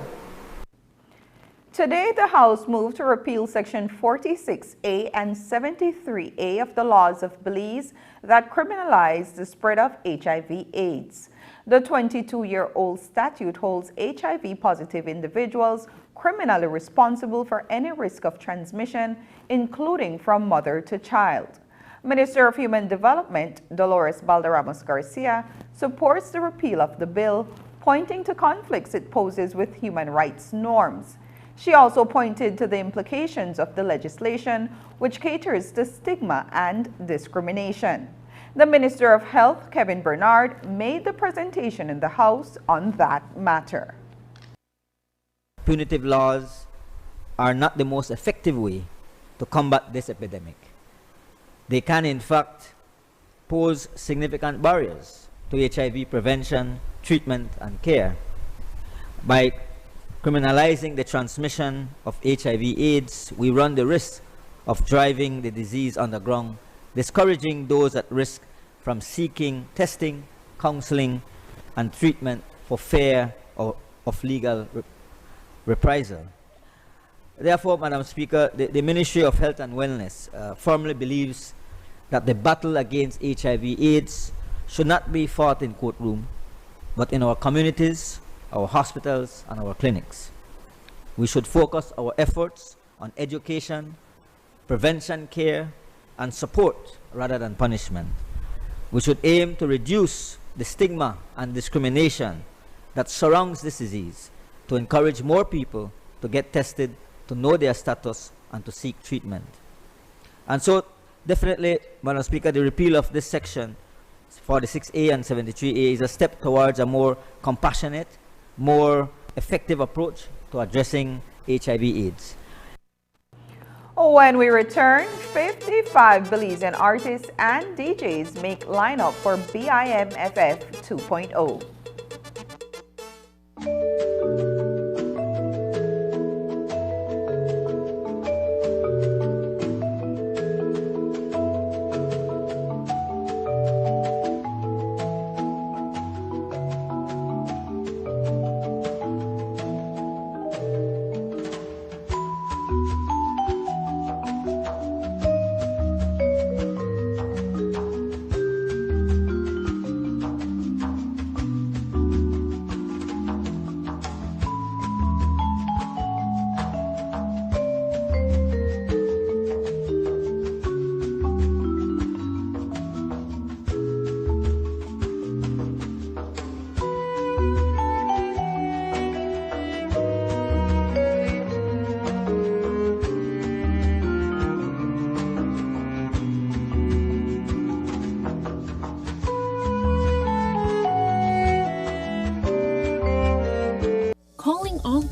Today, the House moved to repeal Section 46A and 73A of the laws of Belize that criminalize the spread of HIV/AIDS. The 22-year-old statute holds HIV-positive individuals criminally responsible for any risk of transmission, including from mother to child. Minister of Human Development, Dolores Balderramos Garcia, supports the repeal of the bill, pointing to conflicts it poses with human rights norms. She also pointed to the implications of the legislation, which caters to stigma and discrimination. The Minister of Health, Kevin Bernard, made the presentation in the House on that matter. Punitive laws are not the most effective way to combat this epidemic. They can, in fact, pose significant barriers to HIV prevention, treatment, and care. By criminalizing the transmission of HIV/AIDS, we run the risk of driving the disease underground, discouraging those at risk from seeking testing, counseling, and treatment for fear of legal reprisal. Therefore, Madam Speaker, the Ministry of Health and Wellness firmly believes that the battle against HIV/AIDS should not be fought in courtroom, but in our communities, our hospitals, and our clinics. We should focus our efforts on education, prevention care, and support rather than punishment. We should aim to reduce the stigma and discrimination that surrounds this disease, to encourage more people to get tested, to know their status, and to seek treatment. And so, definitely, Madam Speaker, the repeal of this section 46A and 73A is a step towards a more compassionate, more effective approach to addressing HIV/AIDS. When we return, 55 Belizean artists and DJs make lineup for BIMFF 2.0.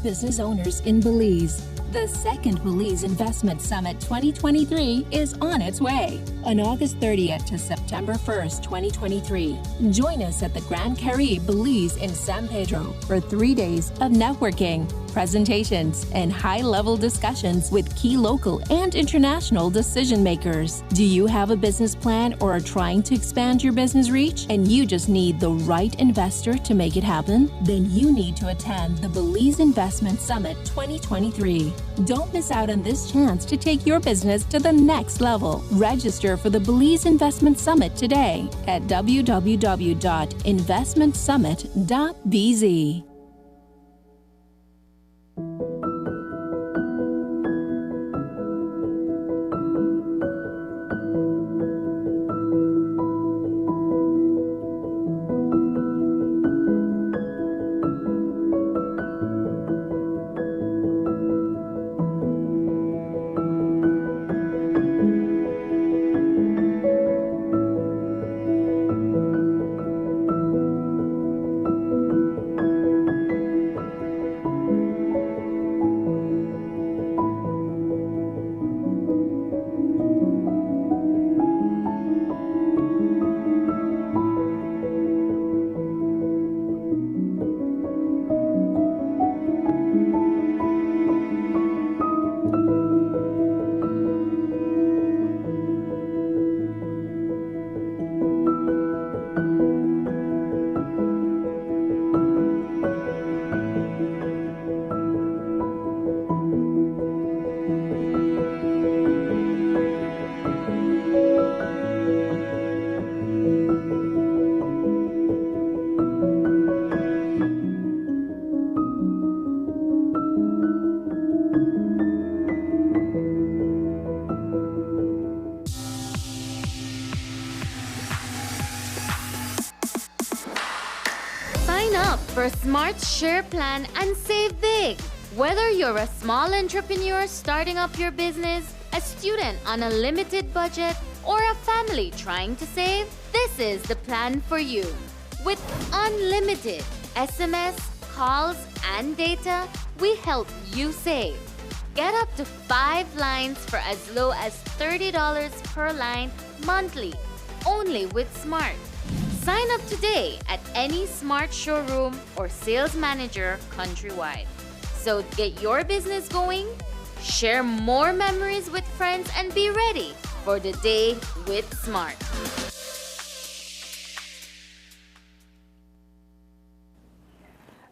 Business owners in Belize. The second Belize Investment Summit 2023 is on its way on August 30th to September 1st, 2023. Join us at the Grand Caribe Belize in San Pedro for 3 days of networking, presentations, and high-level discussions with key local and international decision makers. Do you have a business plan or are trying to expand your business reach and you just need the right investor to make it happen? Then you need to attend the Belize Investment Summit 2023. Don't miss out on this chance to take your business to the next level. Register for the Belize Investment Summit today at www.investmentsummit.bz. for a smart share plan and save big. Whether you're a small entrepreneur starting up your business, a student on a limited budget, or a family trying to save, this is the plan for you. With unlimited SMS, calls, and data, we help you save. Get up to 5 lines for as low as $30 per line monthly, only with Smart. Sign up today at any Smart showroom or sales manager countrywide. So get your business going, share more memories with friends, and be ready for the day with Smart.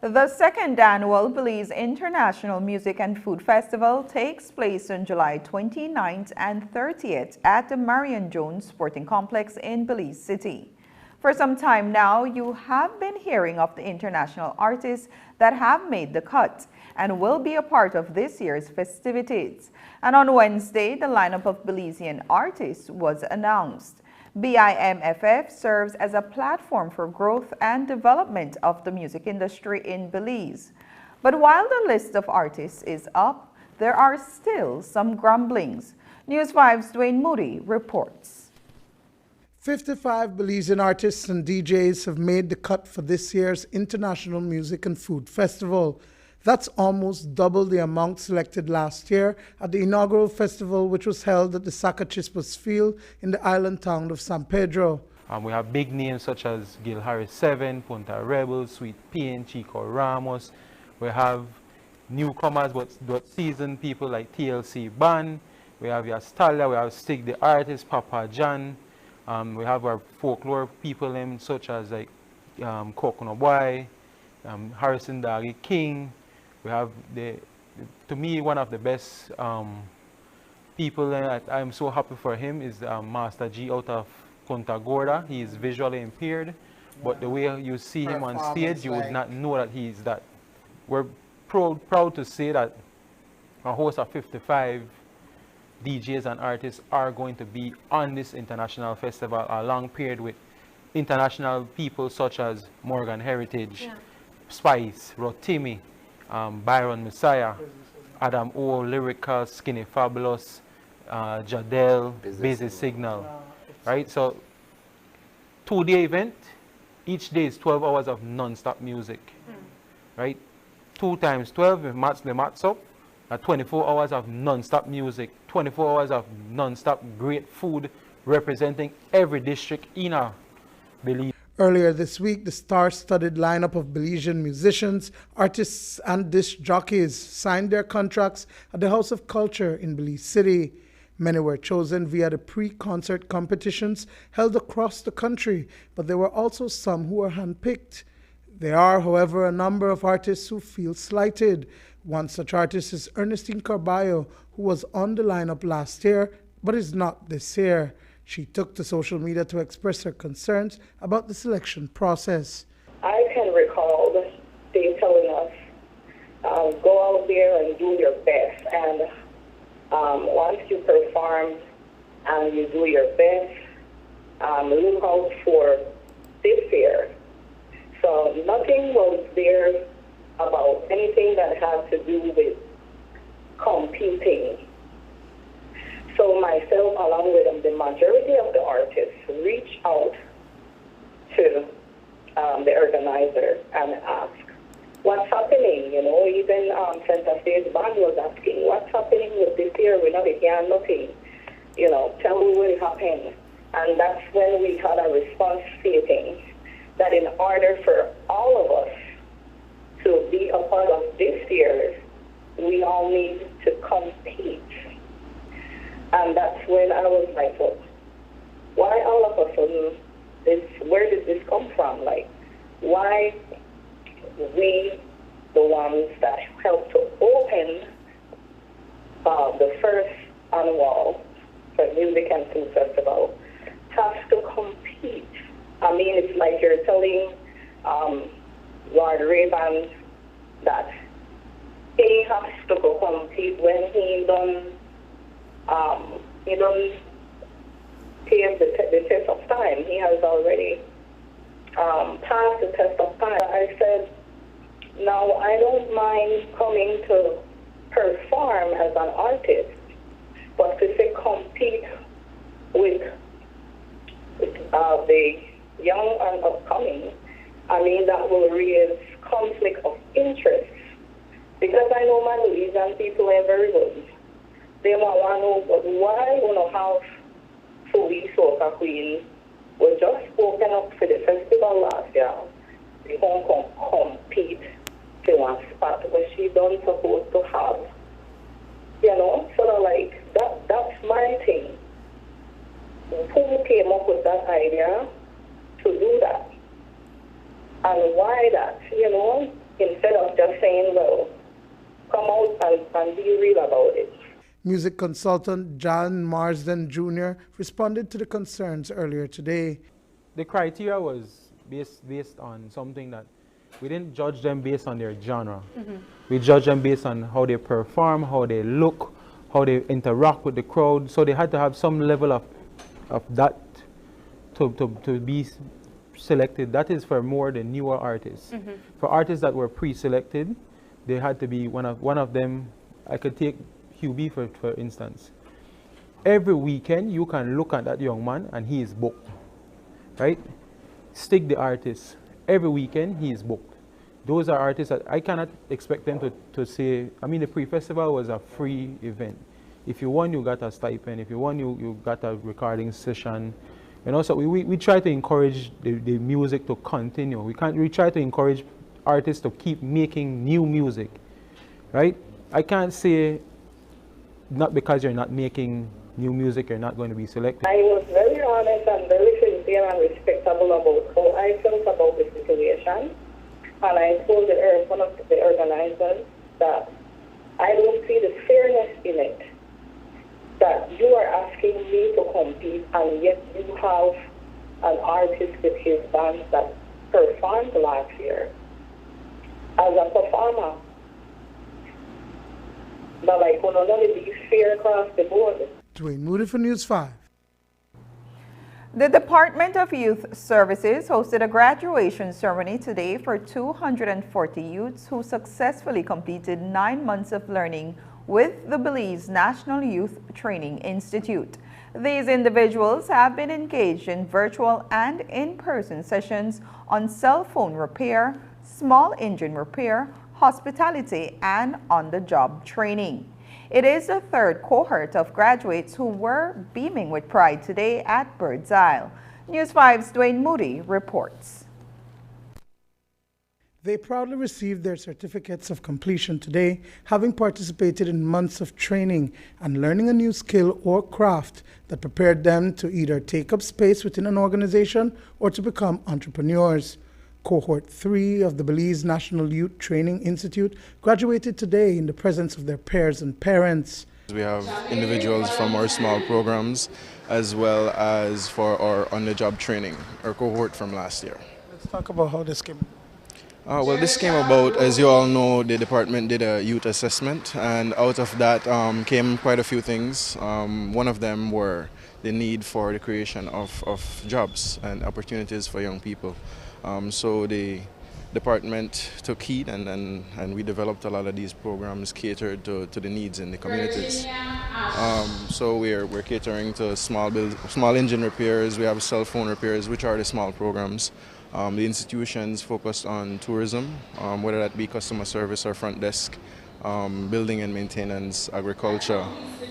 The second annual Belize International Music and Food Festival takes place on July 29th and 30th at the Marion Jones Sporting Complex in Belize City. For some time now, you have been hearing of the international artists that have made the cut and will be a part of this year's festivities. And on Wednesday, the lineup of Belizean artists was announced. BIMFF serves as a platform for growth and development of the music industry in Belize. But while the list of artists is up, there are still some grumblings. News 5's Dwayne Moody reports. 55 Belizean artists and DJs have made the cut for this year's International Music and Food Festival. That's almost double the amount selected last year at the inaugural festival, which was held at the Sacachispas Field in the island town of San Pedro. We have big names such as Gil Harris 7, Punta Rebel, Sweet Pain, Chico Ramos. We have newcomers but seasoned people like TLC Band. We have Yastalia, we have Stig the Artist, Papa John. We have our folklore people such as like Coconut Boy, Harrison Dagi King. We have, to me, one of the best people that I'm so happy for him is Master G out of Punta Gorda. He is visually impaired, but the way you see him on stage, you would not know that he is that. We're proud to say that a host of 55 DJs and artists are going to be on this international festival, a long period with international people such as Morgan Heritage, Spice, Rotimi, Byron Messiah, Adam O, Lyrical, Skinny Fabulous, Jadel, Busy Signal, right? So, 2-day event, each day is 12 hours of non-stop music, right? 2 times 12, if the maths up, 24 hours of non-stop music, 24 hours of non-stop great food, representing every district in our Belize. Earlier this week, the star-studded lineup of Belizean musicians, artists, and disc jockeys signed their contracts at the House of Culture in Belize City. Many were chosen via the pre-concert competitions held across the country, but there were also some who were handpicked. There are, however, a number of artists who feel slighted. One such artist is Ernestine Carballo, who was on the lineup last year, but is not this year. She took to social media to express her concerns about the selection process. I can recall they telling us, go out there and do your best. And once you perform and you do your best, look out for this year. So nothing was there about anything that had to do with competing. So myself, along with the majority of the artists, reached out to the organizer and asked, what's happening? You know, even Center Stage Band was asking, what's happening with this year? We're not hearing nothing. You know, tell me what happened. And that's when we had a response stating that in order for all of us to be a part of this year, we all need to compete. And that's when I was like, well, why all of a sudden, where did this come from? Like, why we, the ones that helped to open the first annual Music and Food Festival, have to compete? I mean, it's like you're telling Lord Ray-Ban that he has to go compete when he don't pass the test of time. He has already passed the test of time. I said, now I don't mind coming to perform as an artist, but to say compete with the young and upcoming, I mean, that will raise conflict of interest. Because I know my Louisiana people are very good. They want to know, but why we don't have Fui Soca Queen was just spoken up for the festival last year. They won't compete to one spot where she don't supposed to have. You know, sort of like that's my thing. Who came up with that idea to do that? And why that? You know, in saying, well, come out and be real about it. Music consultant John Marsden Jr. responded to the concerns earlier today. The criteria was based on something that we didn't judge them based on their genre. We judged them based on how they perform, how they look, how they interact with the crowd. So they had to have some level of that to be selected. That is for more the newer artists. For artists that were pre-selected, they had to be one of them. I could take Hugh B for instance. Every weekend you can look at that young man and he is booked, right? Stick the artist. Every weekend he is booked. Those are artists that I cannot expect them to say, I mean the pre-festival was a free event. If you won, you got a stipend. If you won, you got a recording session. And also we try to encourage the music to continue. We try to encourage artists to keep making new music, right? I can't say not because you're not making new music, you're not going to be selected. I was very honest and very sincere and respectable about how I felt about the situation. And I told one of the organizers that I don't see the fairness in it. That you are asking me to compete and yet you have an artist with his band that performed last year as a performer. But like, we don't only be fair across the board. Dwayne Moody for News 5. The Department of Youth Services hosted a graduation ceremony today for 240 youths who successfully completed 9 months of learning with the Belize National Youth Training Institute. These individuals have been engaged in virtual and in-person sessions on cell phone repair, small engine repair, hospitality, and on-the-job training. It is the third cohort of graduates who were beaming with pride today at Bird's Isle. News 5's Dwayne Moody reports. They proudly received their certificates of completion today, having participated in months of training and learning a new skill or craft that prepared them to either take up space within an organization or to become entrepreneurs. Cohort 3 of the Belize National Youth Training Institute graduated today in the presence of their peers and parents. We have individuals from our small programs as well as for our on-the-job training, our cohort from last year. Let's talk about how this came. Well, this came about, as you all know, the department did a youth assessment, and out of that came quite a few things. One of them were the need for the creation of jobs and opportunities for young people. So the department took heed and we developed a lot of these programs catered to the needs in the communities. So we're catering to small engine repairs, we have cell phone repairs, which are the small programs. The institutions focused on tourism, whether that be customer service or front desk, building and maintenance, agriculture.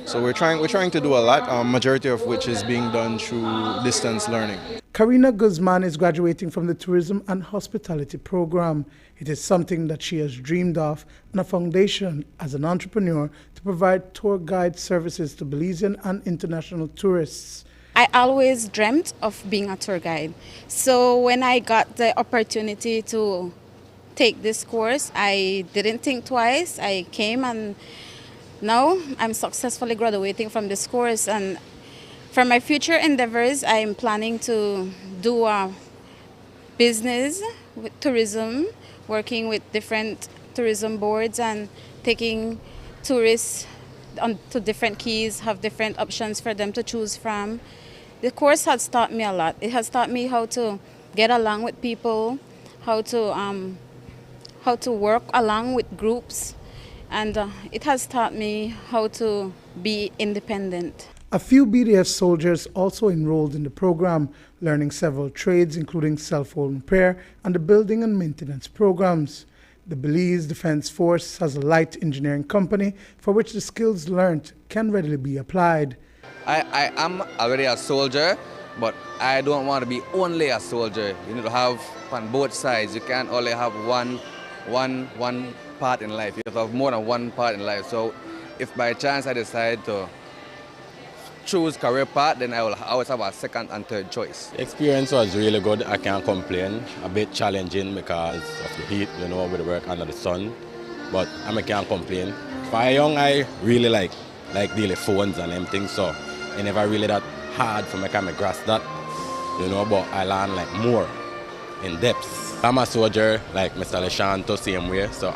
So we're trying to do a lot, majority of which is being done through distance learning. Karina Guzman is graduating from the Tourism and Hospitality program. It is something that she has dreamed of and a foundation as an entrepreneur to provide tour guide services to Belizean and international tourists. I always dreamt of being a tour guide. So when I got the opportunity to take this course, I didn't think twice. I came and now I'm successfully graduating from this course. And for my future endeavors, I'm planning to do a business with tourism, working with different tourism boards and taking tourists to different keys, have different options for them to choose from. The course has taught me a lot. It has taught me how to get along with people, how to work along with groups, and it has taught me how to be independent. A few BDF soldiers also enrolled in the program, learning several trades including cell phone repair and the building and maintenance programs. The Belize Defense Force has a light engineering company for which the skills learned can readily be applied. I am already a soldier, but I don't want to be only a soldier. You need to have on both sides. You can't only have one part in life. You have to have more than one part in life. So if by chance I decide to choose career path, then I will always have a second and third choice. The experience was really good. I can't complain. A bit challenging because of the heat, with the work under the sun. but I can't complain. For young, I really like dealing phones and everything, so it never really that hard for me to grasp that, you know, but I learn like more in depth. I'm a soldier, like Mr. Leshanto, same way, so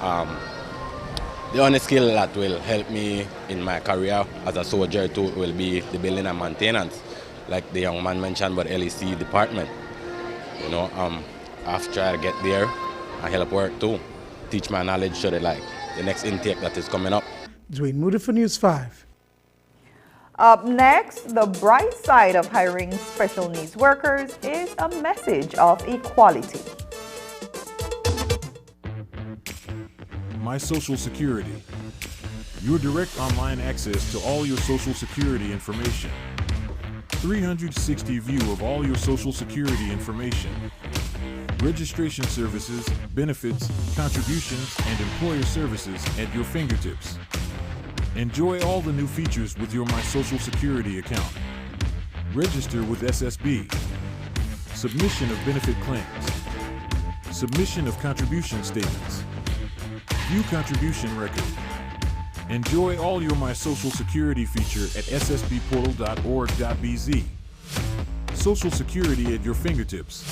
the only skill that will help me in my career as a soldier too will be the building and maintenance, like the young man mentioned about LEC department. You know, after I get there, I help work too, teach my knowledge to the next intake that is coming up. Dwayne Moody for News 5. Up next, the bright side of hiring special needs workers is a message of equality. My Social Security. Your direct online access to all your Social Security information. 360 view of all your Social Security information. Registration services, benefits, contributions, and employer services at your fingertips. Enjoy all the new features with your My Social Security account. Register with SSB. Submission of benefit claims. Submission of contribution statements. View contribution record. Enjoy all your My Social Security feature at ssbportal.org.bz. Social Security at your fingertips.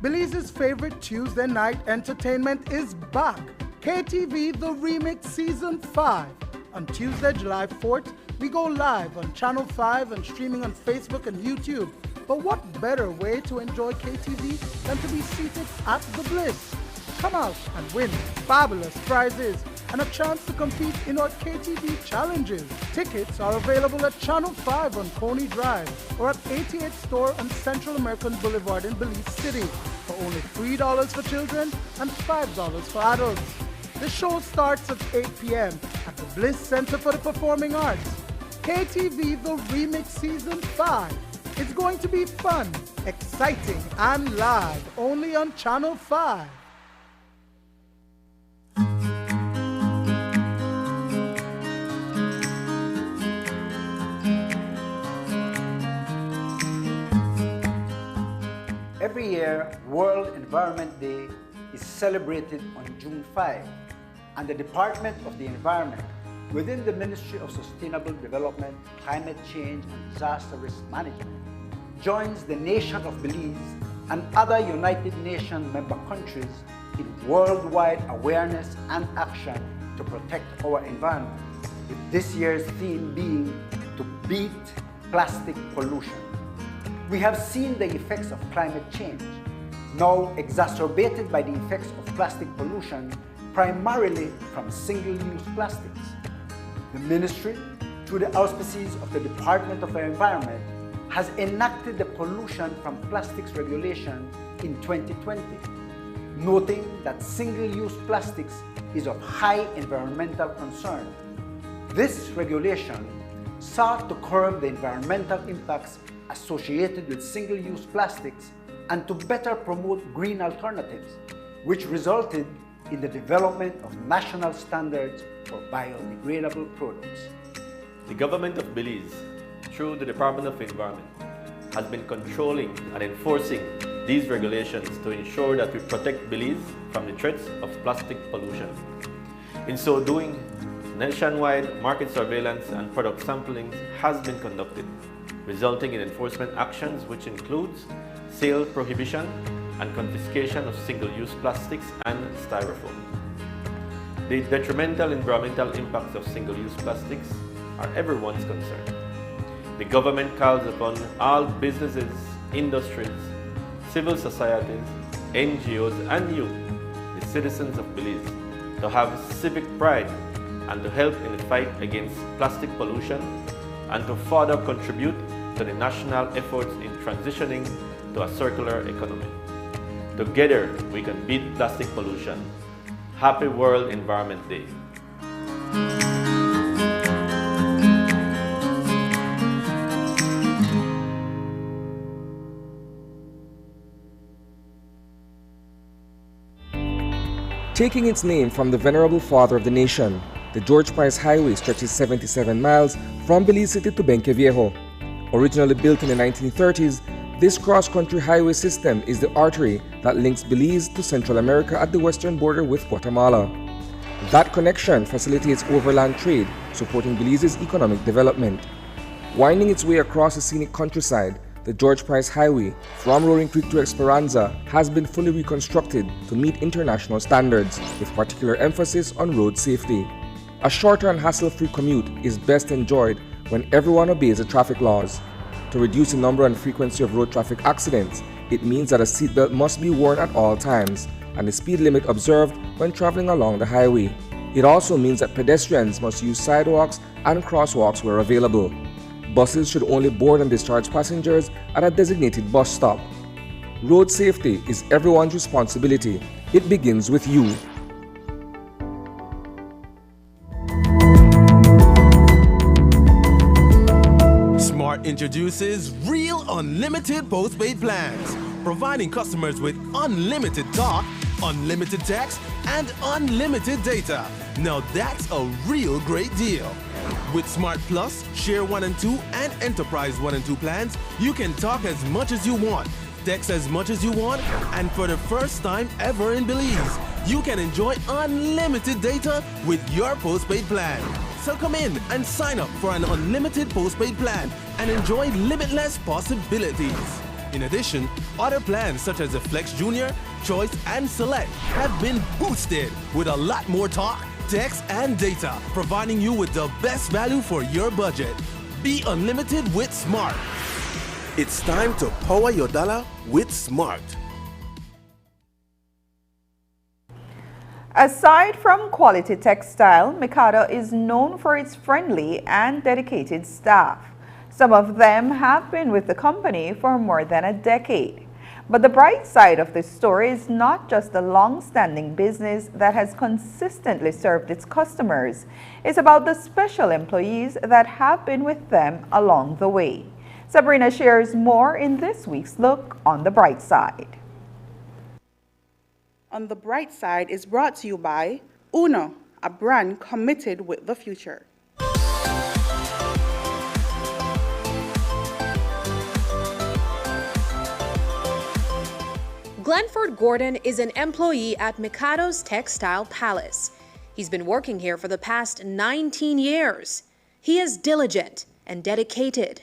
Belize's favorite Tuesday night entertainment is back. KTV The Remix Season 5. On Tuesday, July 4th, we go live on Channel 5 and streaming on Facebook and YouTube. But what better way to enjoy KTV than to be seated at the Bliss? Come out and win fabulous prizes and a chance to compete in our KTV challenges. Tickets are available at Channel 5 on Coney Drive or at 88th Store on Central American Boulevard in Belize City for only $3 for children and $5 for adults. The show starts at 8 p.m. at the Bliss Center for the Performing Arts. KTV The Remix Season 5. It's going to be fun, exciting, and live only on Channel 5. Every year, World Environment Day is celebrated on June 5, and the Department of the Environment, within the Ministry of Sustainable Development, Climate Change and Disaster Risk Management, joins the nation of Belize and other United Nations member countries in worldwide awareness and action to protect our environment, with this year's theme being to beat plastic pollution. We have seen the effects of climate change, now exacerbated by the effects of plastic pollution, primarily from single-use plastics. The Ministry, through the auspices of the Department of the Environment, has enacted the pollution from plastics regulation in 2020, noting that single-use plastics is of high environmental concern. This regulation sought to curb the environmental impacts associated with single-use plastics and to better promote green alternatives, which resulted in the development of national standards for biodegradable products. The government of Belize, through the Department of Environment, has been controlling and enforcing these regulations to ensure that we protect Belize from the threats of plastic pollution. In so doing, nationwide market surveillance and product sampling has been conducted, resulting in enforcement actions which includes sale prohibition and confiscation of single-use plastics and styrofoam. The detrimental environmental impacts of single-use plastics are everyone's concern. The government calls upon all businesses, industries, civil societies, NGOs, and you, the citizens of Belize, to have civic pride and to help in the fight against plastic pollution and to further contribute to the national efforts in transitioning to a circular economy. Together, we can beat plastic pollution. Happy World Environment Day. Taking its name from the venerable father of the nation, the George Price Highway stretches 77 miles from Belize City to Benque Viejo. Originally built in the 1930s, This cross-country highway system is the artery that links Belize to Central America at the western border with Guatemala. That connection facilitates overland trade, supporting Belize's economic development. Winding its way across the scenic countryside, the George Price Highway from Roaring Creek to Esperanza has been fully reconstructed to meet international standards, with particular emphasis on road safety. A shorter and hassle-free commute is best enjoyed when everyone obeys the traffic laws. To reduce the number and frequency of road traffic accidents, it means that a seatbelt must be worn at all times and the speed limit observed when traveling along the highway. It also means that pedestrians must use sidewalks and crosswalks where available. Buses should only board and discharge passengers at a designated bus stop. Road safety is everyone's responsibility. It begins with you. Smart introduces Real Unlimited Postpaid Plans, providing customers with unlimited talk, unlimited text, and unlimited data. Now that's a real great deal. With Smart Plus, Share 1 and 2, and Enterprise 1 and 2 plans, you can talk as much as you want, text as much as you want, and for the first time ever in Belize, you can enjoy unlimited data with your postpaid plan. So come in and sign up for an unlimited postpaid plan and enjoy limitless possibilities. In addition, other plans such as the Flex Junior, Choice, and Select have been boosted with a lot more talk, text, and data, providing you with the best value for your budget. Be unlimited with Smart. It's time to power your dollar with Smart. Aside from quality textile, Mikado is known for its friendly and dedicated staff. Some of them have been with the company for more than a decade. But the bright side of this story is not just the long-standing business that has consistently served its customers. It's about the special employees that have been with them along the way. Sabrina shares more in this week's Look on the Bright Side. On the Bright Side is brought to you by Uno, a brand committed with the future. Glenford Gordon is an employee at Mikado's Textile Palace. He's been working here for the past 19 years. He is diligent and dedicated.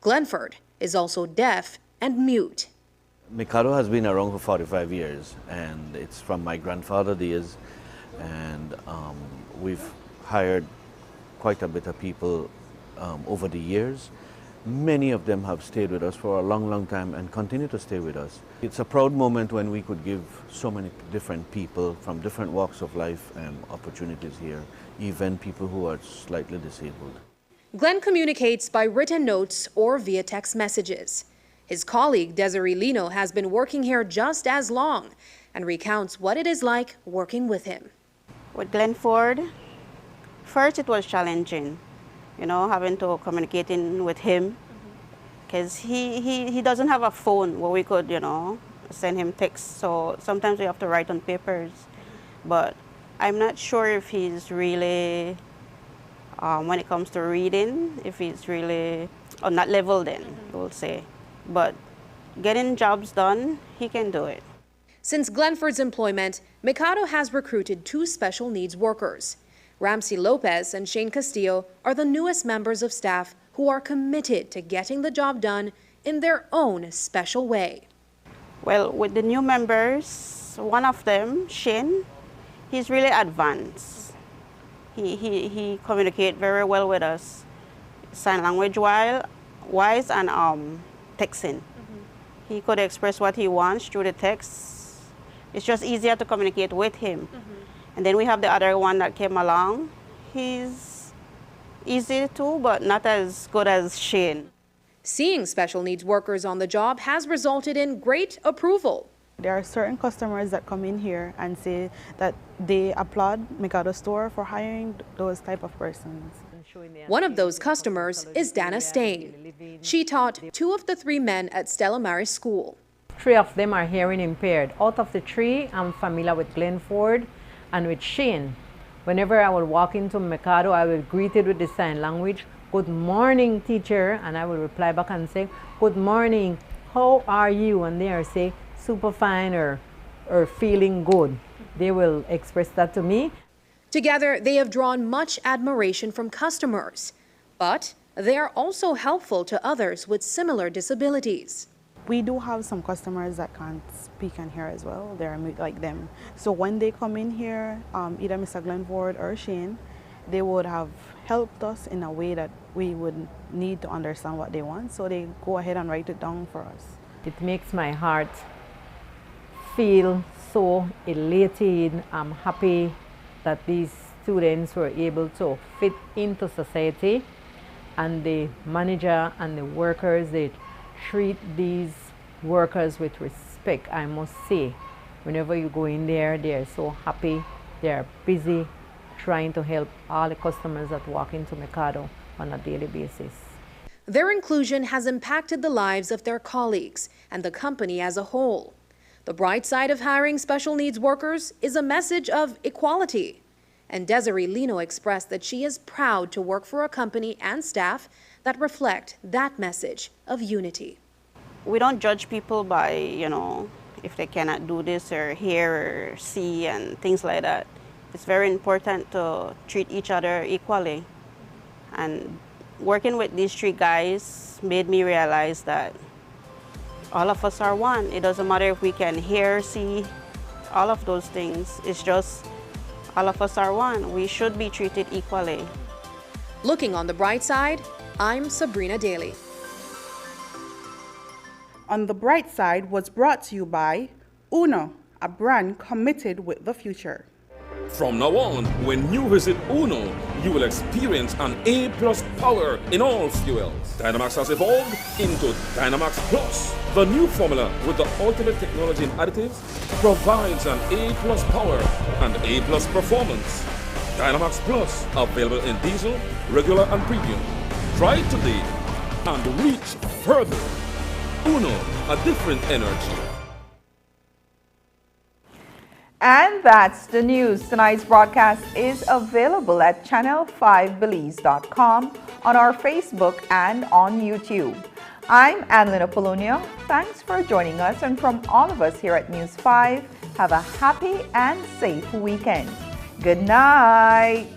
Glenford is also deaf and mute. Mikado has been around for 45 years, and it's from my grandfather days, and we've hired quite a bit of people over the years. Many of them have stayed with us for a long, long time and continue to stay with us. It's a proud moment when we could give so many different people from different walks of life opportunities here, even people who are slightly disabled. Glenn communicates by written notes or via text messages. His colleague, Desiree Lino, has been working here just as long and recounts what it is like working with him. With Glenford, first it was challenging, you know, having to communicate with him, because he doesn't have a phone where we could, you know, send him texts. So sometimes we have to write on papers. But I'm not sure if he's really, when it comes to reading, if he's really on that level then, we'll say. But getting jobs done, he can do it. Since Glenford's employment, Mikado has recruited 2 special needs workers. Ramsey Lopez and Shane Castillo are the newest members of staff who are committed to getting the job done in their own special way. Well, with the new members, one of them, Shane, he's really advanced. He communicates very well with us, sign language wise and texting. He could express what he wants through the text. It's just easier to communicate with him. And then we have the other one that came along. He's easy too, but not as good as Shane. Seeing special needs workers on the job has resulted in great approval. There are certain customers that come in here and say that they applaud Mikado Store for hiring those type of persons. One of those customers is Dana Stain. She taught 2 of the 3 men at Stella Maris School. 3 of them are hearing impaired. Out of the 3, I'm familiar with Glenford and with Shane. Whenever I will walk into Mikado, I will greet it with the sign language. Good morning, teacher. And I will reply back and say, good morning. how are you? And they are say super fine or feeling good. They will express that to me. Together, they have drawn much admiration from customers, but they are also helpful to others with similar disabilities. We do have some customers that can't speak and hear as well. They're like them. So when they come in here, either Mr. Glenford or Shane, they would have helped us in a way that we would need to understand what they want. So they go ahead and write it down for us. It makes my heart feel so elated. I'm happy that these students were able to fit into society, and the manager and the workers, they treat these workers with respect, I must say. Whenever you go in there, they're so happy. They're busy trying to help all the customers that walk into Mikado on a daily basis. Their inclusion has impacted the lives of their colleagues and the company as a whole. The bright side of hiring special needs workers is a message of equality. And Desiree Lino expressed that she is proud to work for a company and staff that reflect that message of unity. We don't judge people by, if they cannot do this or hear or see and things like that. It's very important to treat each other equally. And working with these three guys made me realize that all of us are one. It doesn't matter if we can hear, see, all of those things. It's just all of us are one. We should be treated equally. Looking on the bright side, I'm Sabrina Daly. On the Bright Side was brought to you by Uno, a brand committed with the future. From now on, when you visit Uno, you will experience an A+ power in all fuels. Dynamax has evolved into Dynamax Plus. The new formula with the ultimate technology and additives provides an A+ power and A+ performance. Dynamax Plus, available in diesel, regular and premium. Try it today and reach further. Uno, a different energy. And that's the news. Tonight's broadcast is available at channel5belize.com, on our Facebook and on YouTube. I'm Annalyn Apollonia. Thanks for joining us, and from all of us here at News 5, have a happy and safe weekend. Good night.